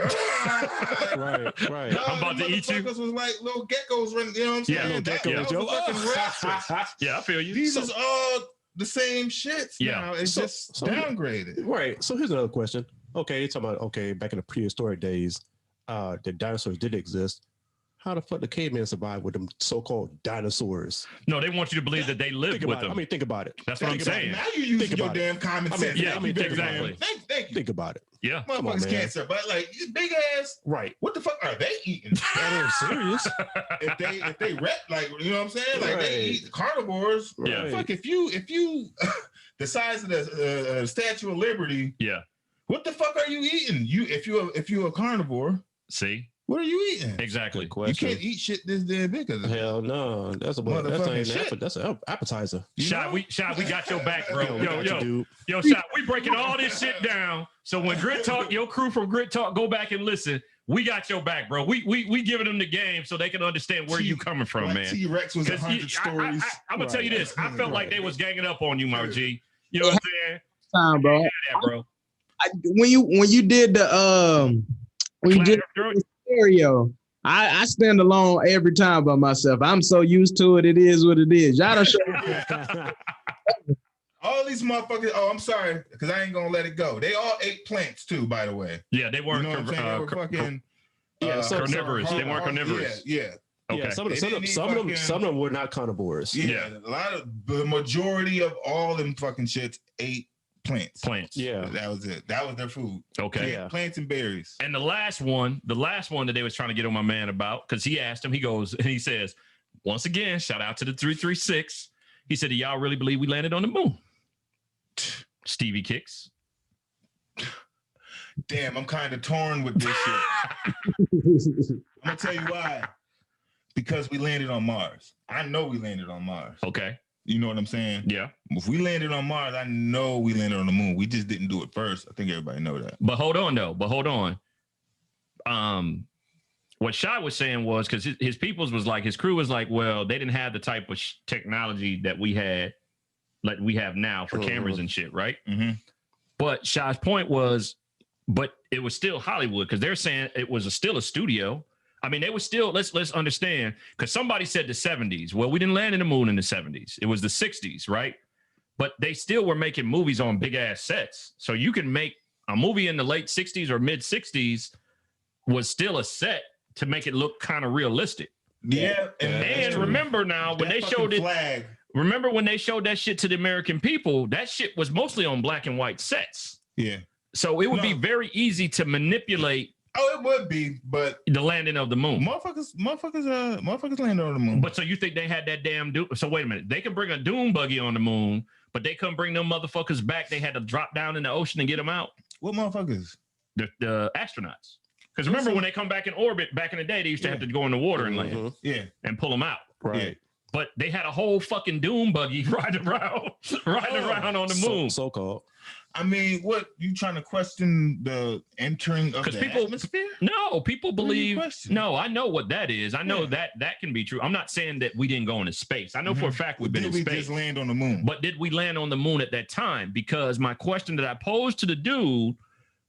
Right. no, I'm about them to eat you. motherfuckers was like little geckos running, you know what I'm saying? Yeah, little That geckos, was yo. a fucking raptor. Yeah, I feel you. These is all the same shits Yeah. now. It's just downgraded. Right. So here's another question. Okay, you're talking about back in the prehistoric days, the dinosaurs did exist. How the fuck the cavemen survive with them so-called dinosaurs? No, they want you to believe that they lived with them. Think about it. That's what I'm saying. Now you're using your damn common sense. Exactly. Thank you. Think about it. Yeah. Motherfuckers can't survive. But like big ass. Right. What the fuck are they eating? That is serious. if they rep, like, you know what I'm saying? Like they eat carnivores. Yeah. Fuck, if you the size of the Statue of Liberty. Yeah. What the fuck are you eating? If you're a carnivore. See. What are you eating? Exactly. You can't eat shit this damn big. Hell no. That's an appetizer. Shot, we got your back, bro. Yo, dude. Shot, we breaking all this shit down. So when Grit Talk, your crew from Grit Talk, go back and listen. We got your back, bro. We giving them the game so they can understand where you coming from, man. T-Rex was 100 stories. I'm gonna tell you this. I felt like they was ganging up on you, my G. You know what I'm saying? Time, bro. Bro. When you did the stereo, I stand alone every time by myself. I'm so used to it. It is what it is. Y'all don't show all these motherfuckers. Oh, I'm sorry, because I ain't gonna let it go. They all ate plants too, by the way. Yeah, they weren't. You know what I'm saying? They were fucking carnivorous. They weren't carnivorous. Yeah. Okay. Yeah, some of them were not carnivores. Yeah, the majority of all them fucking shits ate plants. Yeah, that was it. That was their food. Okay. Yeah. Plants and berries. And the last one that they was trying to get on my man about, because he asked him, he goes and he says, once again, shout out to the 336. He said, do y'all really believe we landed on the moon? Stevie Kicks. Damn, I'm kind of torn with this shit. I'm gonna tell you why. Because we landed on Mars. I know we landed on Mars. Okay. You know what I'm saying? Yeah. If we landed on Mars, I know we landed on the moon. We just didn't do it first. I think everybody know that. But hold on, though. What Shai was saying was, because his peoples was like, his crew was like, well, they didn't have the type of technology that we had, like we have now for cameras and shit, right? Mm-hmm. But Shai's point was, but it was still Hollywood, because they're saying it was still a studio. I mean, they were still, let's understand, because somebody said the 70s. Well, we didn't land in the moon in the 70s. It was the 60s, right? But they still were making movies on big ass sets. So you can make a movie in the late 60s or mid 60s was still a set to make it look kind of realistic. Yeah. And remember now, when they showed it, remember when they showed that shit to the American people, that shit was mostly on black and white sets. Yeah. So it would be very easy to manipulate. Oh, it would be, but the landing of the moon. Motherfuckers landed on the moon. But so you think they had that damn doom? So wait a minute, they can bring a doom buggy on the moon, but they couldn't bring them motherfuckers back. They had to drop down in the ocean and get them out. What motherfuckers? The astronauts. Because remember when they come back in orbit back in the day, they used to have to go in the water and land. Yeah, and pull them out. Right. Yeah. But they had a whole fucking doom buggy riding around on the moon. So called. I mean, what you trying to question the entering of the atmosphere? No, people believe. No, I know what that is. I know that can be true. I'm not saying that we didn't go into space. I know for a fact we've been in space. Did we just land on the moon? But did we land on the moon at that time? Because my question that I posed to the dude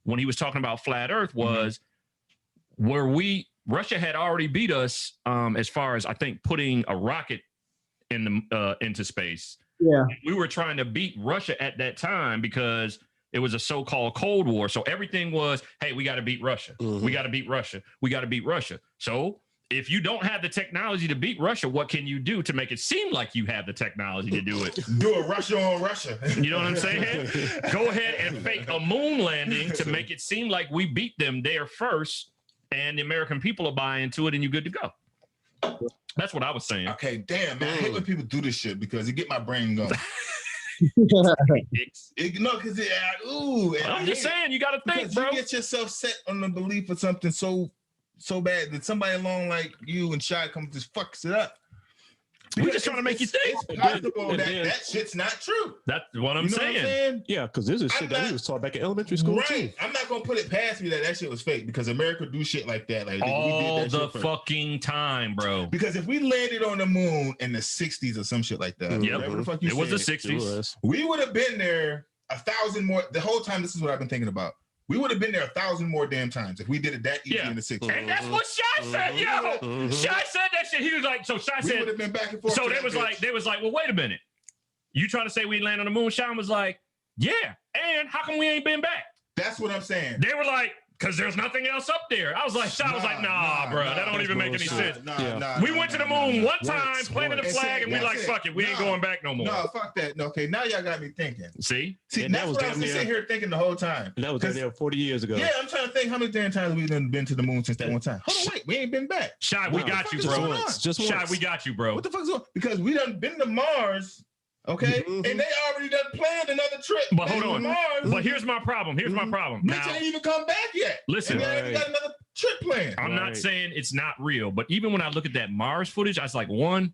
when he was talking about flat Earth was, Russia had already beat us as far as I think putting a rocket into space. Yeah. We were trying to beat Russia at that time because it was a so-called Cold War. So everything was, hey, we got to beat Russia. We got to beat Russia. We got to beat Russia. So if you don't have the technology to beat Russia, what can you do to make it seem like you have the technology to do it? Do a Russia on Russia. You know what I'm saying? Go ahead and fake a moon landing to make it seem like we beat them there first, and the American people are buying into it, and you're good to go. That's what I was saying. Okay, damn, man. I hate when people do this shit because it get my brain going. Because I'm just saying, you got to think, bro. You get yourself set on the belief of something so bad that somebody along like you and Shai just fucks it up. We're just trying to make you think. It's possible And that then- that shit's not true. That's what I'm You know saying. what I'm saying? Yeah, because this is shit that we was taught back in elementary school too. Right. I'm not gonna put it past me that shit was fake because America do shit like that. Like All we did that the shit first. fucking time, bro. Because if we landed on the moon in the 60s or some shit like that, Yep. whatever the fuck you It was the said, It 60s. was. we would have been there 1,000 more. The whole time, this is what I've been thinking about. We would have been there 1,000 more damn times if we did it that easy Yeah. in the 60s. And that's what Shy said, yo. Mhm. Shy said that shit. He was like, so Shy We would said, have been back and forth. so to they that was bitch. like, well, wait a minute. You trying to say we land on the moon? Shy was like, yeah. And how come we ain't been back? That's what I'm saying. They were like, because there's nothing else up there. I was like, Shy was like, nah, bro, that don't even make any sense. We went to the moon one time, planted the Once. flag, and we like, That's fuck it, we ain't going back no more. No, fuck that. No, okay, now y'all got me thinking. See? See, And that that's was what I was damn just near- sitting here thinking the whole time. And that was there 40 years ago. Yeah, I'm trying to think how many damn times we've been to the moon since that one time. Hold on, wait, we ain't been back. Shy, we Wow. got you, What the fuck is bro. going on? Just Shy, once. we got you, bro. What the fuck is going on? Because we done been to Mars, okay? Mhm. And they already done planned another trip. But hold back to on. Mars. But here's my problem. Here's my problem. Bitch Now, ain't even come back yet. listen. And they already got another trip planned. I'm not Right. saying it's not real, but even when I look at that Mars footage, I was like, one,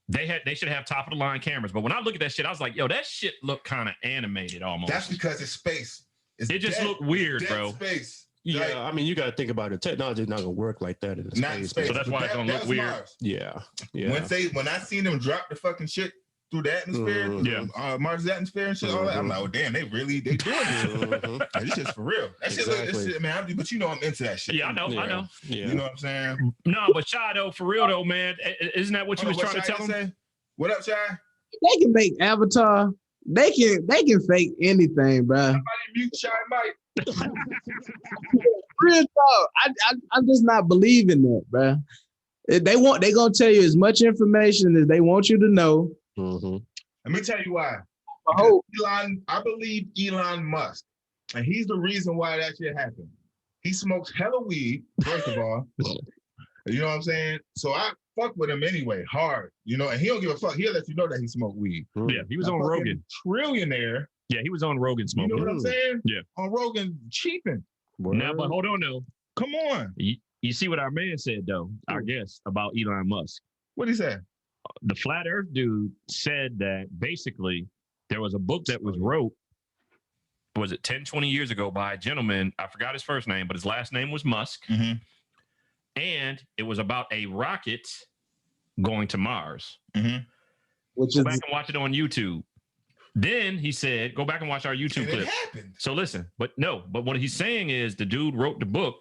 they should have top of the line cameras. But when I look at that shit, I was like, yo, that shit looked kind of animated almost. That's because it's space. It's It just dead- looked weird, dead bro. Space. Yeah, Like, I mean, you got to think about it. Technology is not gonna work like that in the not in space. space. So that's why it's That- gonna look that's weird. Mars. Yeah, yeah. When I seen them drop the fucking shit through the atmosphere, Mhm. Mars atmosphere and shit, all that, I'm like, oh damn, they doing this. Mhm. Like, this shit's for real. That shit, look, this Exactly. shit, man. But you know, I'm into that shit. Yeah, I know. Yeah. You know what I'm saying? No, but Shy, though, for real, though, man, isn't that what you was Hold on, trying to Shy tell just him? say? What up, Shy? They can make Avatar. They can fake anything, bro. Somebody mute Shy Mike. Real talk. I'm just not believing that, bro. They gonna tell you as much information as they want you to know. Mhm. Let me tell you why. I hope. I believe Elon Musk, and he's the reason why that shit happened. He smokes hella weed, first of all. You know what I'm saying? So I fuck with him anyway, hard. You know, and he don't give a fuck. He'll let you know that he smoked weed. Yeah, he was A on fucking Rogan. Trillionaire. Yeah, he was on Rogan You smoking. know what I'm saying? Yeah. On Rogan, cheaping. Now, but hold on, though. Come on. You see what our man said, though, our guest, about Elon Musk. What he say? The flat earth dude said that basically there was a book that was wrote, was it 10, 20 years ago by a gentleman, I forgot his first name, but his last name was Musk. Mm-hmm. And it was about a rocket going to Mars. Mm-hmm. Which Go is back and watch it on YouTube. Then he said, go back and watch our YouTube And it clip. happened. So listen, but what he's saying is the dude wrote the book.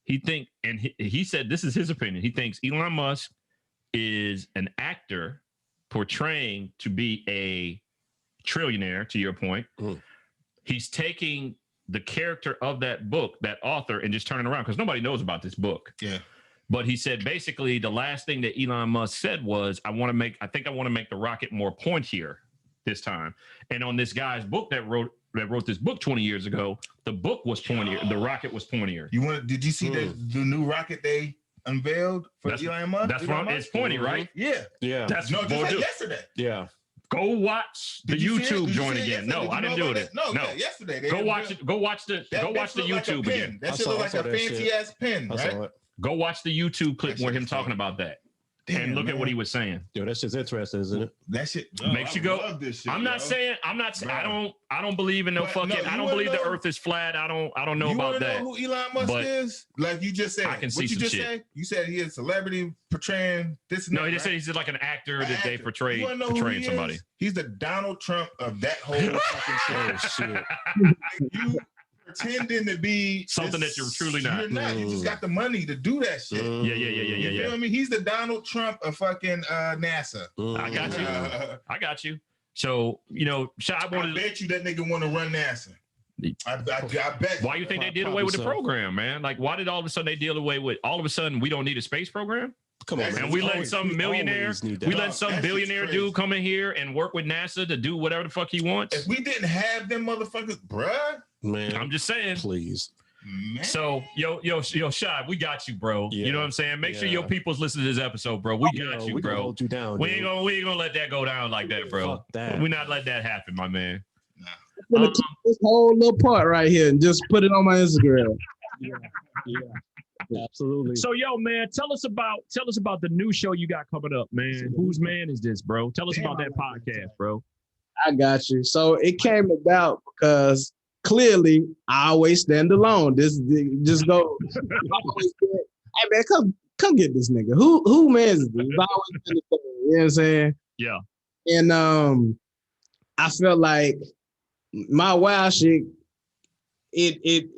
He said this is his opinion. He thinks Elon Musk is an actor portraying to be a trillionaire, to your point. Mm. He's taking the character of that book, that author, and just turning around because nobody knows about this book. Yeah. But he said basically the last thing that Elon Musk said was, I think I want to make the rocket more pointier this time. And on this guy's book that wrote this book 20 years ago, the book was pointier. The rocket was pointier. Did you see the new rocket they unveiled for Elon Musk? That's wrong. It's pointy, right? Yeah. Yeah. That's No, just boy, like dude, yesterday. Yeah. go watch the Did you see it? YouTube Did you joint see it again. yesterday? No, I Did didn't you do know it. about that? No. Yeah, yesterday. They Go unveiled- watch it. Go watch the That YouTube like a again. pen. That I shit saw- look I like saw a that shit. fancy ass pen, I right? saw it. Go watch the YouTube clip That where shit him is talking fire. about that. Damn, And look at man. what he was saying. Yo, that shit's interesting, isn't it? That shit Makes you go- love this shit, I'm not yo. saying Bro. I don't believe in no But fucking no, I you don't wanna believe the know- earth is flat. I don't know You about wanna that. know who Elon Musk but is? Like you just said. I can see what you some just shit. said? You said he is a celebrity portraying this and No, that, he just right? said he's just like an actor An that they actor. portray You wanna know who portraying he somebody. is? He's the Donald Trump of that whole fucking show. Oh shit. You pretending to be Something this- that you're truly not. You're not. You just got the money to do that shit. Yeah. You feel me? He's the Donald Trump of fucking NASA. I got you. Uh, I got you. So, Shy, I I wanted bet you that nigga want to run NASA. I bet. why you think they did away with the program, man? Like, why did all of a sudden they deal away with all of a sudden we don't need a space program? Come on, And man. And we let always- some we millionaire, always need that. we let Dog, some that shit's billionaire crazy. dude come in here and work with NASA to do whatever the fuck he wants. If we didn't have them motherfuckers, bruh, Man, I'm just saying. please. man. So, yo, Shy, we got you, bro. Yeah. You know what I'm saying? Make sure Yeah. your people's listen to this episode, bro. We got Yo, you, we gonna bro. hold you down. We dude. ain't gonna let that go down like that, bro. Fuck that. We not let that happen, my man. I'm gonna take this whole little part right here and just put it on my Instagram. Yeah. Absolutely. So, yo, man, tell us about the new show you got coming up, man. Whose man is this, bro? Tell us about that podcast, bro. I got you. So it came about because clearly I always stand alone. This just go. Hey man, come get this nigga. Who man is this? It's always been the thing, you know what I'm saying? Yeah. And I felt like my wild shit. It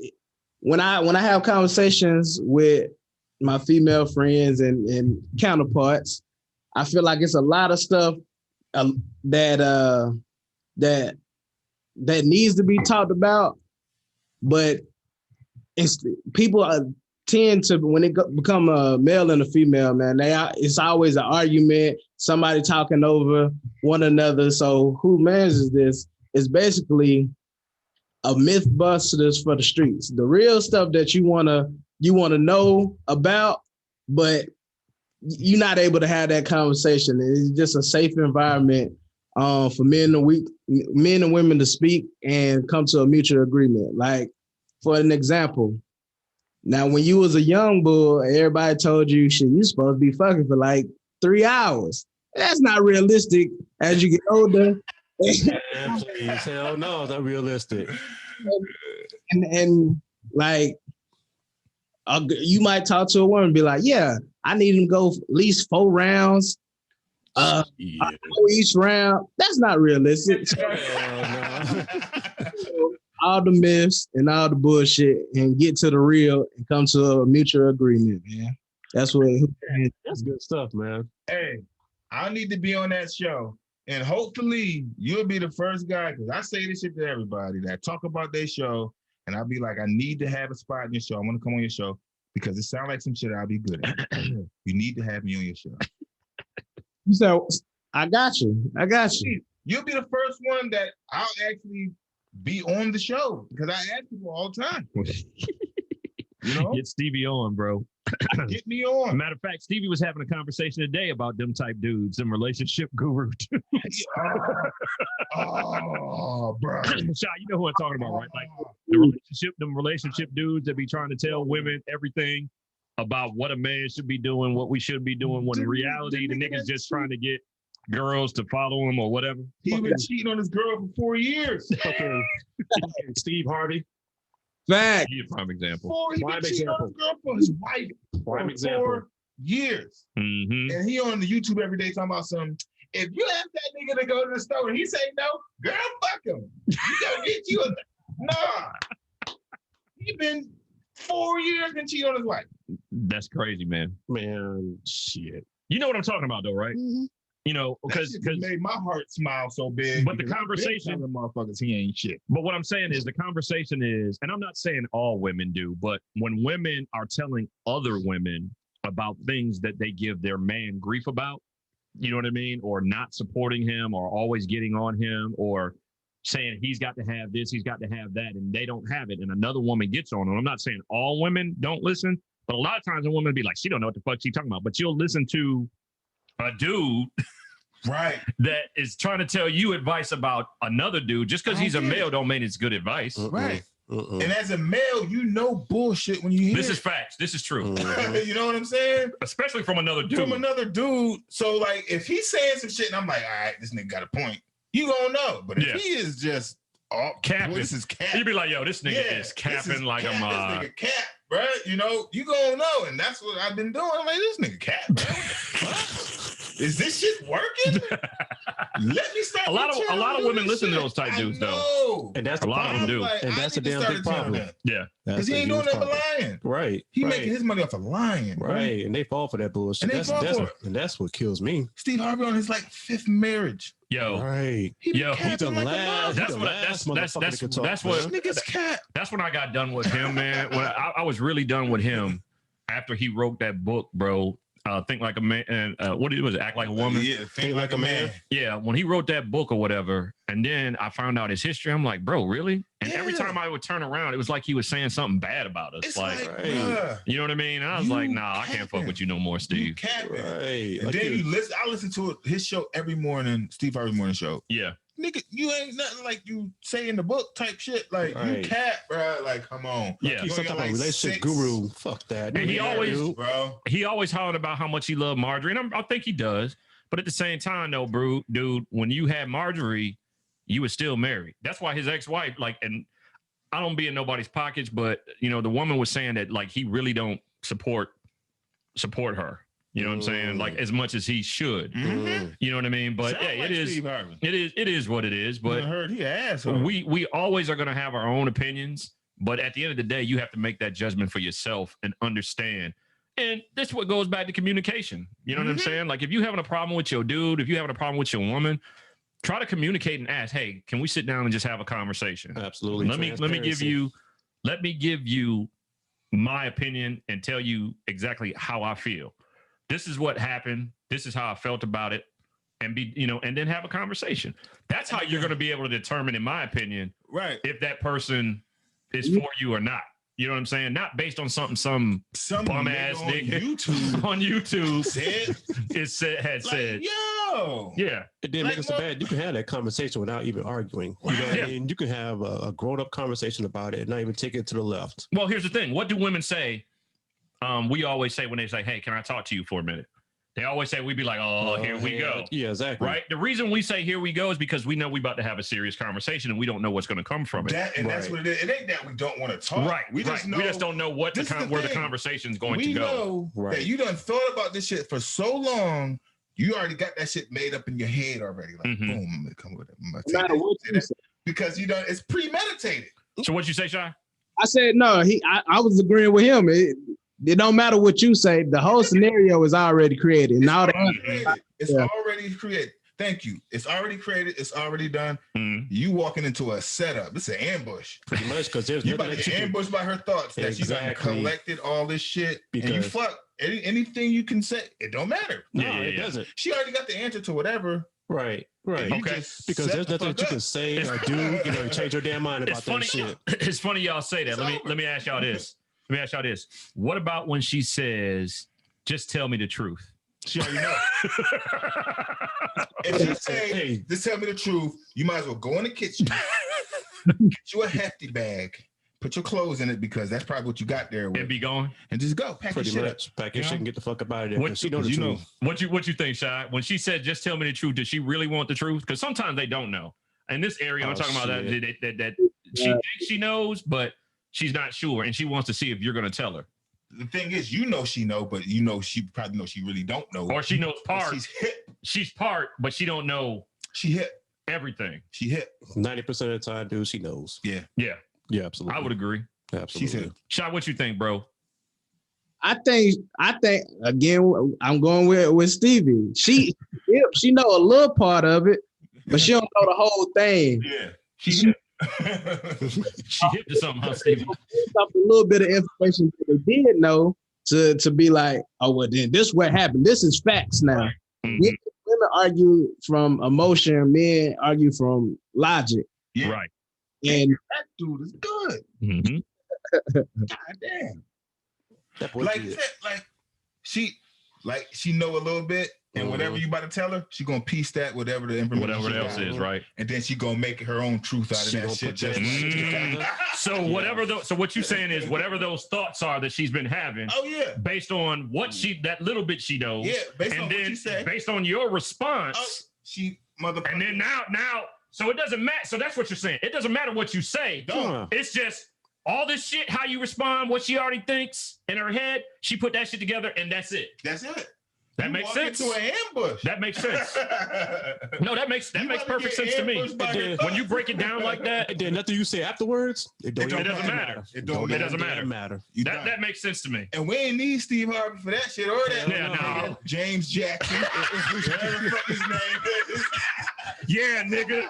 when I have conversations with my female friends and counterparts, I feel like it's a lot of stuff that needs to be talked about, but it's people tend to, when it become a male and a female, man, it's always an argument, somebody talking over one another. So who mans is this? It's basically a myth busters for the streets. The real stuff that you wanna know about, but you're not able to have that conversation. It's just a safe environment for men and women to speak and come to a mutual agreement. Like, for an example, now when you was a young bull, everybody told you, shit, you supposed to be fucking for like 3 hours. That's not realistic as you get older. Please, hell no, it's not realistic. And like, you might talk to a woman and be like, yeah, I need him to go at least 4 rounds. Each round. That's not realistic. All the myths and all the bullshit, and get to the real and come to a mutual agreement, man. That's good stuff, man. Hey, I need to be on that show. And hopefully you'll be the first guy, because I say this shit to everybody that talk about their show, and I'll be like, I need to have a spot in your show. I want to come on your show because it sounds like some shit I'll be good at. You need to have me on your show. So I got you. You'll be the first one that I'll actually be on the show, because I ask people all the time. You know? Get Stevie on, bro. Get me on. Matter of fact, Stevie was having a conversation today about them type dudes, them relationship guru dudes. Bro. Shy, you know who I'm talking about, right? Like them relationship dudes that be trying to tell women everything about what a man should be doing, what we should be doing, when in reality the nigga's just trying to get girls to follow him or whatever. He been cheating on his girl for 4 years. Okay. Steve Harvey. Fact. He a prime example. He been cheating on his girl for his wife for 4 years. Mm-hmm. And he on the YouTube every day talking about something. If you ask that nigga to go to the store and he say no, girl, fuck him. He gonna get you nah. He been 4 years and cheating on his wife. That's crazy, man. Man, shit. You know what I'm talking about, though, right? Mm-hmm. You know, because made my heart smile so big. But the conversation, motherfuckers, he ain't shit. But what I'm saying is, the conversation is, and I'm not saying all women do, but when women are telling other women about things that they give their man grief about, you know what I mean, or not supporting him, or always getting on him, or saying he's got to have this, he's got to have that, and they don't have it, and another woman gets on him. I'm not saying all women don't listen, but a lot of times a woman will be like, she don't know what the fuck she's talking about, but you'll listen to a dude right that is trying to tell you advice about another dude. Just because he's a male don't mean it's good advice. Right. And as a male, you know bullshit when you hear this is facts. This is true. You know what I'm saying? Especially from another dude. So like, if he's saying some shit and I'm like, all right, this nigga got a point, you gonna know. But if he is just capping, this is cap. You'd be like, yo, this nigga is capping like cap. I'm this nigga cap, bro. You know, you gonna know. And that's what I've been doing. I'm like, this nigga cap, bro. Is this shit working? Let me start. A lot of women listen to those type dudes, though. And that's a lot of them do. And that's a damn big problem. Yeah, because he ain't doing that but lying. Right. He making his money off of lying. Right. And they fall for that bullshit. And that's what kills me. Steve Harvey on his like 5th marriage. Yo, right. He's the last. That's when I got done with him, man. When I was really done with him after he wrote that book, bro. Think Like a Man, and what it was, Act Like a Woman. Yeah, Think Like a Man. Yeah, when he wrote that book or whatever, and then I found out his history, I'm like, bro, really? And every time I would turn around, it was like he was saying something bad about us. It's like bruh, you know what I mean? And I was like, nah, I can't fuck with you no more, Steve. Right. And then I listen to his show every morning, Steve Harvey's morning show. Yeah. nigga, you ain't nothing like you say in the book type shit. Like you cat, bro. Like, come on. Yeah, he's some type of relationship guru. Fuck that. And he dude. always hollered about how much he loved Marjorie, and I think he does. But at the same time, though, bro, dude, when you had Marjorie, you were still married. That's why his ex-wife, like, and I don't be in nobody's pockets, but you know, the woman was saying that like he really don't support her. You know what I'm saying? Like as much as he should. Mm-hmm. You know what I mean? But Sound yeah, like it is what it is. But I heard he asshole. we always are gonna have our own opinions. But at the end of the day, you have to make that judgment for yourself and understand. And that's what goes back to communication. You know what I'm saying? Like if you're having a problem with your dude, if you're having a problem with your woman, try to communicate and ask, hey, can we sit down and just have a conversation? Absolutely. Let me give you my opinion and tell you exactly how I feel. This is what happened. This is how I felt about it. And and then have a conversation. That's how you're going to be able to determine, in my opinion, right, if that person is for you or not. You know what I'm saying? Not based on some bum ass nigga on YouTube said. Yo, yeah, it didn't make it so bad. You can have that conversation without even arguing. You know what I mean? You can have a grown up conversation about it and not even take it to the left. Well, here's the thing. What do women say? We always say when they say, "Hey, can I talk to you for a minute?" They always say, we'd be like, oh, here we go. Yeah, exactly. Right? The reason we say here we go is because we know we're about to have a serious conversation and we don't know what's going to come from it. That's what it is. It ain't that we don't want to talk. Right. We just don't know where the conversation's going to go. We know that you done thought about this shit for so long. You already got that shit made up in your head already. Like, boom, I'm gonna come with it. Because it's premeditated. So what you say, Shy? I said no. I was agreeing with him. It don't matter what you say. The whole scenario is already created. It's already created. Thank you. It's already created. It's already done. You walking into a setup. It's an ambush. Pretty much, because there's you about to get ambushed by her thoughts that she done collected all this shit. Because and you fuck anything you can say. It don't matter. No, it doesn't. She already got the answer to whatever. Right. Okay. Because there's nothing that you can say or do, change your damn mind about that shit. It's funny y'all say that. Let me ask y'all this. What about when she says, just tell me the truth? She already knows. If you say, hey, just tell me the truth, you might as well go in the kitchen, get you a hefty bag, put your clothes in it because that's probably what you got there. And be gone. And just go. Pack your shit up. Pack your shit and get the fuck up out of there. She knows the truth. What you think, Shy? When she said, just tell me the truth, does she really want the truth? Because sometimes they don't know. In this area, I'm talking about that she thinks she knows, but she's not sure, and she wants to see if you're going to tell her. The thing is, she know, but she probably knows she really don't know. Or she knows part. She's part, but she don't know. She hit everything. She hit 90% of the time, dude. She knows. Yeah, absolutely. I would agree. Absolutely. Shy, what you think, bro? I think again, I'm going with Stevie. She know a little part of it, but she don't know the whole thing. Yeah, she she hit to something, huh, Stevie? A little bit of information that they did know to be like, oh well, then this is what happened. This is facts now. Mm-hmm. Women argue from emotion, men argue from logic. Yeah. Right. And that dude is good. Mm-hmm. God damn. She know a little bit, and whatever you about to tell her, she gonna piece that whatever the information else is, right? And then she gonna make her own truth out of that shit. So what you saying is whatever those thoughts are that she's been having. Oh yeah. Based on what that little bit she knows. Yeah. Based on what you say. Based on your response. She motherfucker. And then now. So it doesn't matter. So that's what you're saying. It doesn't matter what you say. It's just all this shit, how you respond, what she already thinks in her head. She put that shit together, and that's it. That's it. That makes sense. Into an ambush. That makes sense. No, that makes perfect sense to me. When you break it down like that, and then nothing you say afterwards, it doesn't matter. It doesn't matter. That makes sense to me. And we ain't need Steve Harvey for that shit or that. Yeah, no. James Jackson. Whatever the fuck his name is. Yeah, nigga.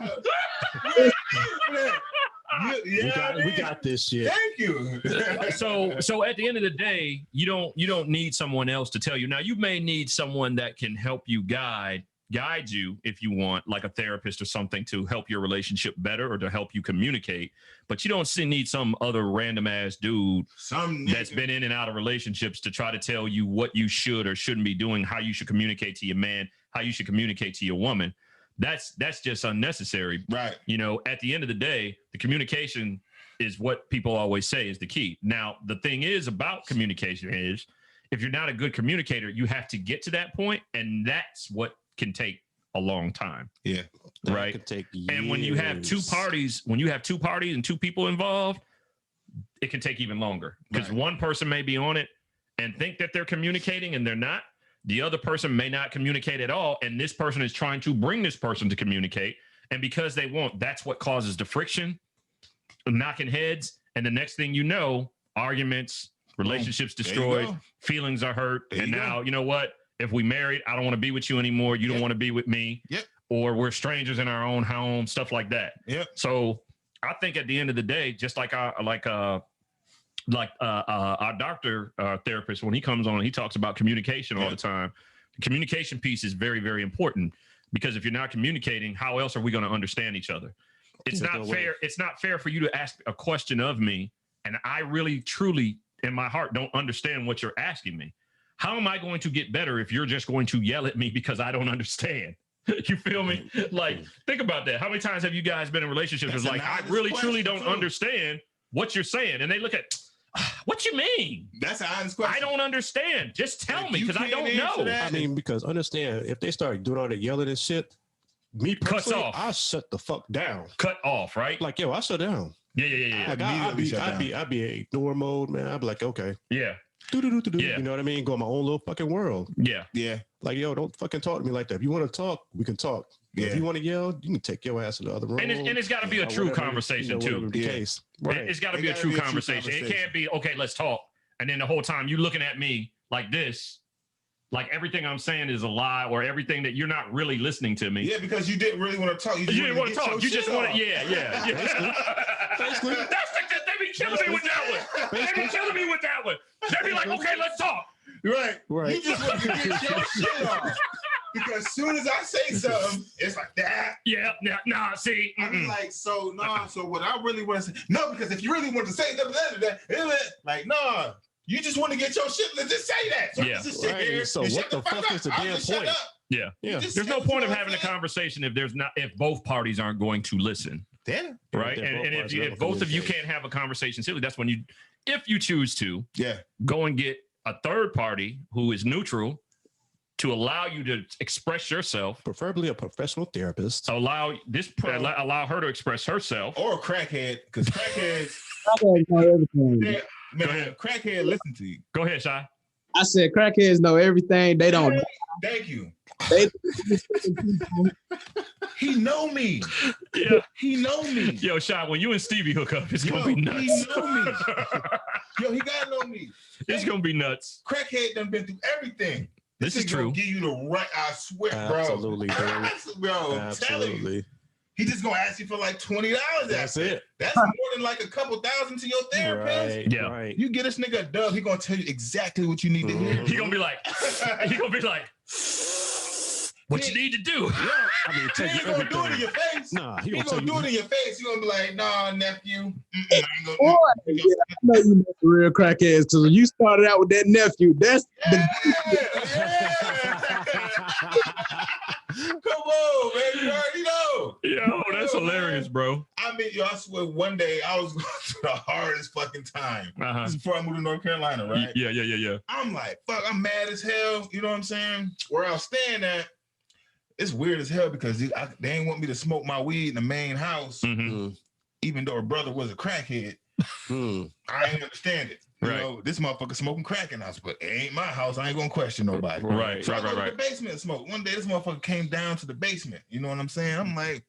We got this shit. Thank you. So at the end of the day, you don't need someone else to tell you. Now you may need someone that can help you guide you if you want, like a therapist or something, to help your relationship better or to help you communicate. But you don't need some other random ass dude that's been in and out of relationships to try to tell you what you should or shouldn't be doing, how you should communicate to your man, how you should communicate to your woman. that's just unnecessary. Right. You know, at the end of the day, the communication is what people always say is the key. Now, the thing is about communication is if you're not a good communicator, you have to get to that point, and that's what can take a long time. Yeah. That right. could take years. And when you have two parties and two people involved, it can take even longer because one person may be on it and think that they're communicating and they're not. The other person may not communicate at all. And this person is trying to bring this person to communicate. And because they won't, that's what causes the friction, knocking heads. And the next thing you know, arguments, relationships destroyed, feelings are hurt. And now, you know what? If we married, I don't want to be with you anymore. You don't want to be with me. Yep. Or we're strangers in our own home, stuff like that. Yep. So I think at the end of the day, just like our doctor therapist, when he comes on, he talks about communication all the time. The communication piece is very, very important because if you're not communicating, how else are we going to understand each other? It's not fair. It's not fair for you to ask a question of me, and I really, truly, in my heart, don't understand what you're asking me. How am I going to get better if you're just going to yell at me because I don't understand? You feel me? Like, think about that. How many times have you guys been in relationships where like, I really, truly don't understand what you're saying? And they look at, what you mean? That's an honest question. I don't understand. Just tell me because I don't know. I mean, because understand, if they start doing all the yelling and shit, me personally, I shut the fuck down. Cut off, right? Like, yo, I shut down. Yeah. Like, I'd be in ignore mode, man. I'd be like, okay. Yeah. You know what I mean? Go in my own little fucking world. Yeah. Like, yo, don't fucking talk to me like that. If you want to talk, we can talk. Yeah. If you want to yell, you can take your ass to the other room. And it's got to be a true conversation too. The case. Right. It's got to be a true conversation. It can't be, okay, let's talk. And then the whole time you looking at me like this, like everything I'm saying is a lie or everything that you're not really listening to me. Yeah, because you didn't really want to talk. You didn't want to talk. You just want to, yeah. Basically. They be killing me with that one. They be killing me with that one. They be like, okay, let's talk. Right. You just want to get your shit off. Because as soon as I say something, it's like that. Yeah, nah, see. I'm like, so what I really want to say, no, because if you really want to say that, like, no, you just want to get your shit, let's just say that. So just sit here so what the fuck is the damn point? Yeah. There's no point of having a conversation if both parties aren't going to listen. Yeah. Right. And if both of you can't have a conversation, silly, that's when if you choose to, go and get a third party who is neutral to allow you to express yourself, preferably a professional therapist. Allow her to express herself, or a crackhead, because crackheads know everything. Crackhead listen to you. Go ahead, Shy. I said crackheads know everything. They don't. Thank you. They, he know me. Yeah, he know me. Yo, Shy, when you and Stevie hook up, it's gonna be nuts. He know me. Yo, he gotta know me. It's gonna be nuts. Crackhead done been through everything. This is true. Give you the right. I swear, bro. Absolutely, bro. Absolutely. He just gonna ask you for like $20. That's it. That's more than like a couple thousand to your therapist. Right, yeah. Right. You get this nigga a dub, he gonna tell you exactly what you need to hear. He gonna be like, what you need to do. Yeah. I mean, he ain't gonna do it in your face. Nah, he gonna do it in your face. He gonna be like, nah, nephew. I know you know the real crackheads because when you started out with that nephew, that's Come on, man. You already know. Yo, that's hilarious, bro. I mean, yo, I swear one day I was going through the hardest fucking time. This is before I moved to North Carolina, right? Yeah. I'm like, fuck, I'm mad as hell. You know what I'm saying? Where I was staying at, it's weird as hell because they ain't want me to smoke my weed in the main house, even though her brother was a crackhead. I ain't understand it. You know, this motherfucker smoking crack in the house, but it ain't my house. I ain't gonna question nobody. Right. So I go to the basement and smoke. One day, this motherfucker came down to the basement. You know what I'm saying? I'm like,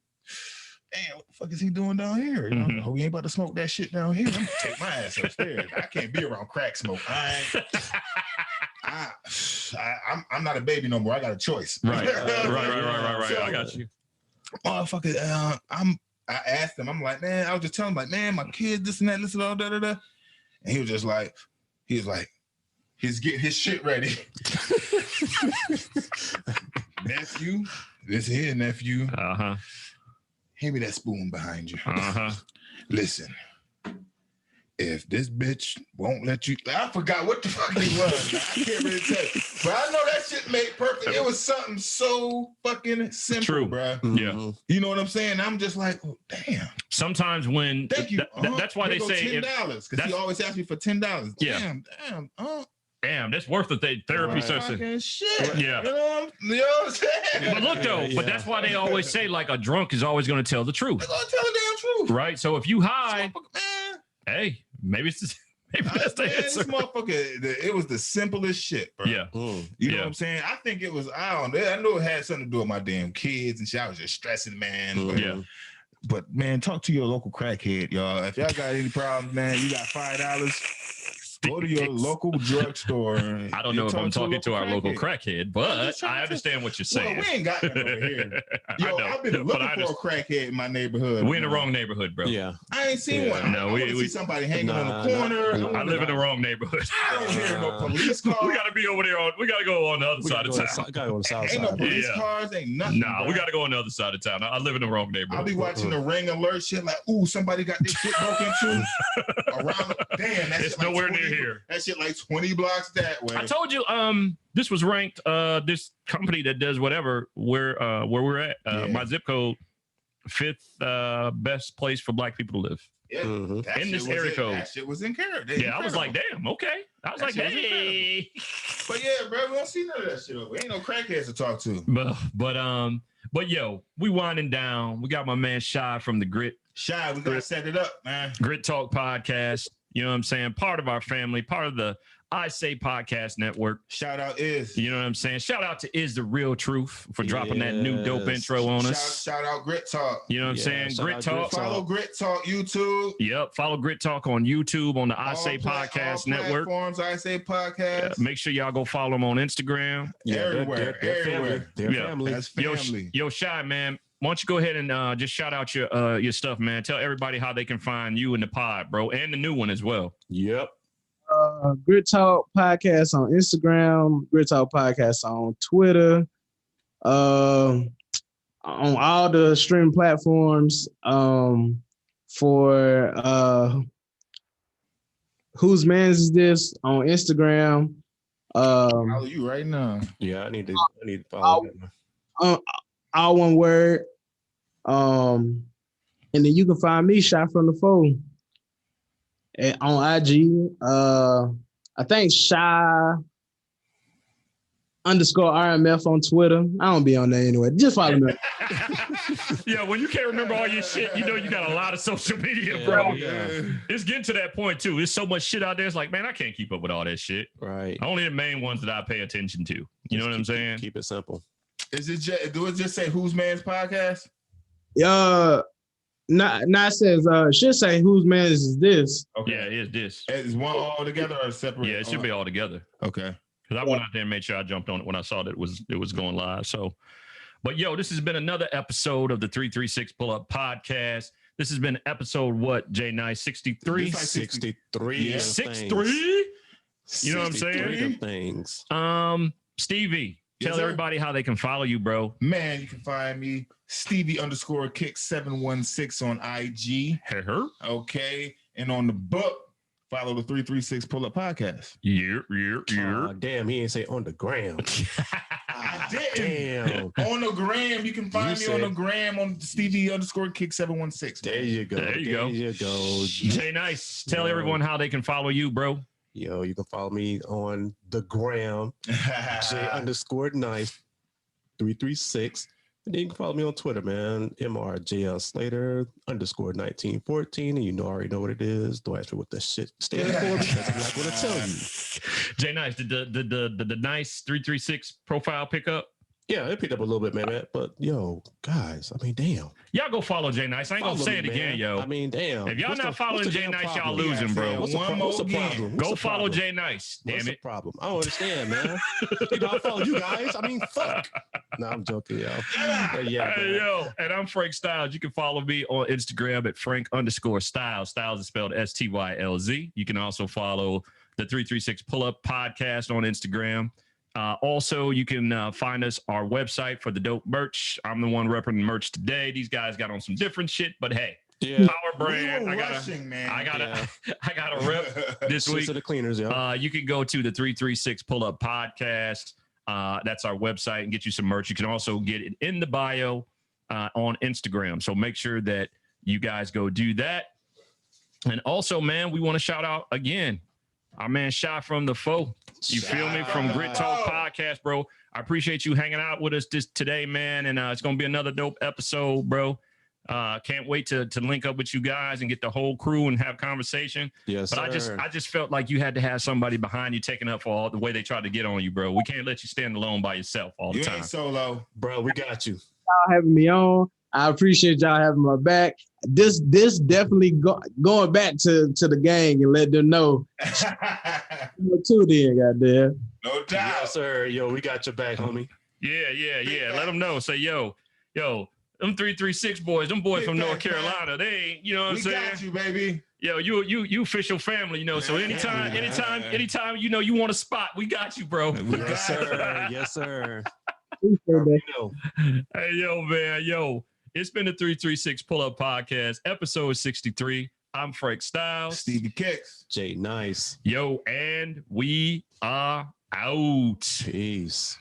damn, what the fuck is he doing down here? You know, oh, he ain't about to smoke that shit down here. I'm gonna take my ass upstairs. I can't be around crack smoke. I'm not a baby no more. I got a choice. Right. So, I got you. Motherfucker, I asked him, I'm like, man, I was just telling him, like, man, my kids, this and that, this and all, da. And he was just like, he's getting his shit ready. Nephew, this here, nephew. Hand me that spoon behind you. Listen, if this bitch won't let you, I forgot what the fuck it was. I can't really tell you. But I know that shit made perfect. It was something so fucking simple, True. bro. Yeah. You know what I'm saying? I'm just like, oh, damn. Sometimes when Thank you. that's why they say $10 because he always asks me for $10. Yeah. Damn, that's worth the therapy session. Shit. Yeah. You know what I'm saying? But look though, but that's why they always say like a drunk is always going to tell the truth. They're gonna tell the damn truth, right? So if you hide, man, hey, maybe it's maybe that's the answer. This motherfucker, it was the simplest shit, bro. Yeah. You know what I'm saying? I think it was, I know it had something to do with my damn kids and shit. I was just stressing, man. But, but man, talk to your local crackhead, y'all. If y'all got any problems, man, you got $5. Go to your local drugstore. I don't know if I'm talking to our local crackhead, but I understand what you're saying. Well, we ain't got none over here. Yo, I've been looking for a crackhead in my neighborhood. We're in the wrong neighborhood, bro. Yeah. I ain't seen one. No, we see somebody hanging on the corner. I live in the wrong neighborhood. I don't hear no police cars. We got to be over there. We got to go on the other side of town. Got to go on the south side. Ain't no police cars. Ain't nothing. Nah, we got to go on the other side of town. I live in the wrong neighborhood. I'll be watching the Ring alert shit like, ooh, somebody got this shit broken into. Around. Damn, that's nowhere near here. That shit like 20 blocks that way. I told you, this was ranked. This company that does whatever where we're at. My zip code, 5th best place for Black people to live. Yeah, in this area code. That shit was incredible. Yeah, I was like, damn, okay. I was like, hey. But yeah, bro, we don't see none of that shit. We ain't no crackheads to talk to. But yo, we winding down. We got my man Shy from the Grit. Shy, we gotta set it up, man. Grit Talk podcast. You know what I'm saying? Part of our family, part of the I Say Podcast Network. Shout out Is. You know what I'm saying? Shout out to Is the Real Truth for dropping that new dope intro on us. Shout out Grit Talk. You know what I'm saying? Grit Talk. Follow Grit Talk YouTube. Yep. Follow Grit Talk on YouTube on the I Say Podcast Network. Platforms, I Say Podcast. Make sure y'all go follow them on Instagram. Everywhere. They're family. That's family. Yo, Shy, man. Why don't you go ahead and just shout out your stuff, man. Tell everybody how they can find you in the pod, bro, and the new one as well. Yep. Grit Talk Podcast on Instagram, Grit Talk Podcast on Twitter, on all the streaming platforms. For Whose Man's Is This on Instagram. Follow you right now. Yeah, I need to follow that. All one word. And then you can find me, Shot from the Phone, on IG. I think Shy _RMF on Twitter. I don't be on there anyway. Just follow me. Yeah, when you can't remember all your shit, you know you got a lot of social media, bro. Yeah. It's getting to that point too. There's so much shit out there. It's like, man, I can't keep up with all that shit. Right. Only the main ones that I pay attention to. You know what I'm saying? Keep it simple. Do it just say Whose Man's Podcast? Not says should say Whose Man Is This? Okay. Yeah, it is this. Is one all together or separate? Yeah, it should be all together. Okay. Because I went out there and made sure I jumped on it when I saw that it was going live. So, but yo, this has been another episode of the 336 Pullup Podcast. This has been episode what, J Nice? 63? 63. Yeah. 63? You know what I'm saying? Things. Stevie, tell sir. everybody how they can follow you, bro. Man, you can find me Stevie_Kick716 on IG. Okay. And on the book, follow the 336 Pullup Podcast. Yeah. Damn, he ain't say on the gram. I didn't. Damn. On the gram, you can find me on the gram on Stevie_Kick716. There you go. There you go. J J Nice, tell everyone how they can follow you, bro. Yo, you can follow me on the gram, J_Nice 336. And then you can follow me on Twitter, man. MRJL Slater _1914. And you already know what it is. Don't ask me what that shit stands for because I'm not going to tell you. J Nice, did the nice 336 profile pick up? Yeah, it picked up a little bit, man. But yo, guys, I mean, damn. Y'all go follow J Nice. I ain't gonna say it again, yo. I mean, damn. If y'all not following J Nice, y'all losing, bro. What's the problem? Go follow J Nice. Damn it. What's the problem? I don't understand, man. You know, I follow you guys. I mean, fuck. No, I'm joking, yo. Yeah, hey, yo, and I'm Frank Styles. You can follow me on Instagram at Frank_Styles. Styles is spelled STYLZ. You can also follow the 336 Pullup Podcast on Instagram. Also, you can find us our website for the dope merch. I'm the one repping the merch today. These guys got on some different shit, but hey, Yeah. Power brand. We were I gotta rushing, man. I gotta rep this Six week. of the cleaners, yo. You can go to the 336 Pull-Up Podcast. That's our website, and get you some merch. You can also get it in the bio on Instagram. So make sure that you guys go do that. And also, man, we want to shout out again our man Shy from the Foe. You feel me? From Grit Talk Podcast, bro. I appreciate you hanging out with us today, man. And it's gonna be another dope episode, bro. Can't wait to link up with you guys and get the whole crew and have conversation. Yes, but sir. I just felt like you had to have somebody behind you taking up for all the way they tried to get on you, bro. We can't let you stand alone by yourself all the You time. ain't solo. Bro, we got you. Y'all having me on. I appreciate y'all having my back. This definitely going back to the gang and let them know. Too then, goddamn. No doubt. Yes, sir. Yo, we got your back, homie. Yeah. Let them know. Say, yo, them 336 boys, them boys Big from North facts, man. Carolina, they ain't, you know what I'm We saying? got you, baby. Yo, you official family, you know. So anytime, you know, you want a spot, we got you, bro. Yes, sir. Yes, sir. Appreciate that. Yo. Hey, yo, man, it's been the 336 Pull-Up Podcast, episode 63. I'm Frank Styles. Stevie Kicks. Jay, nice. Yo, and we are out. Peace.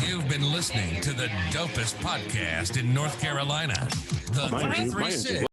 You've been listening to the dopest podcast in North Carolina, the Mind you, 336.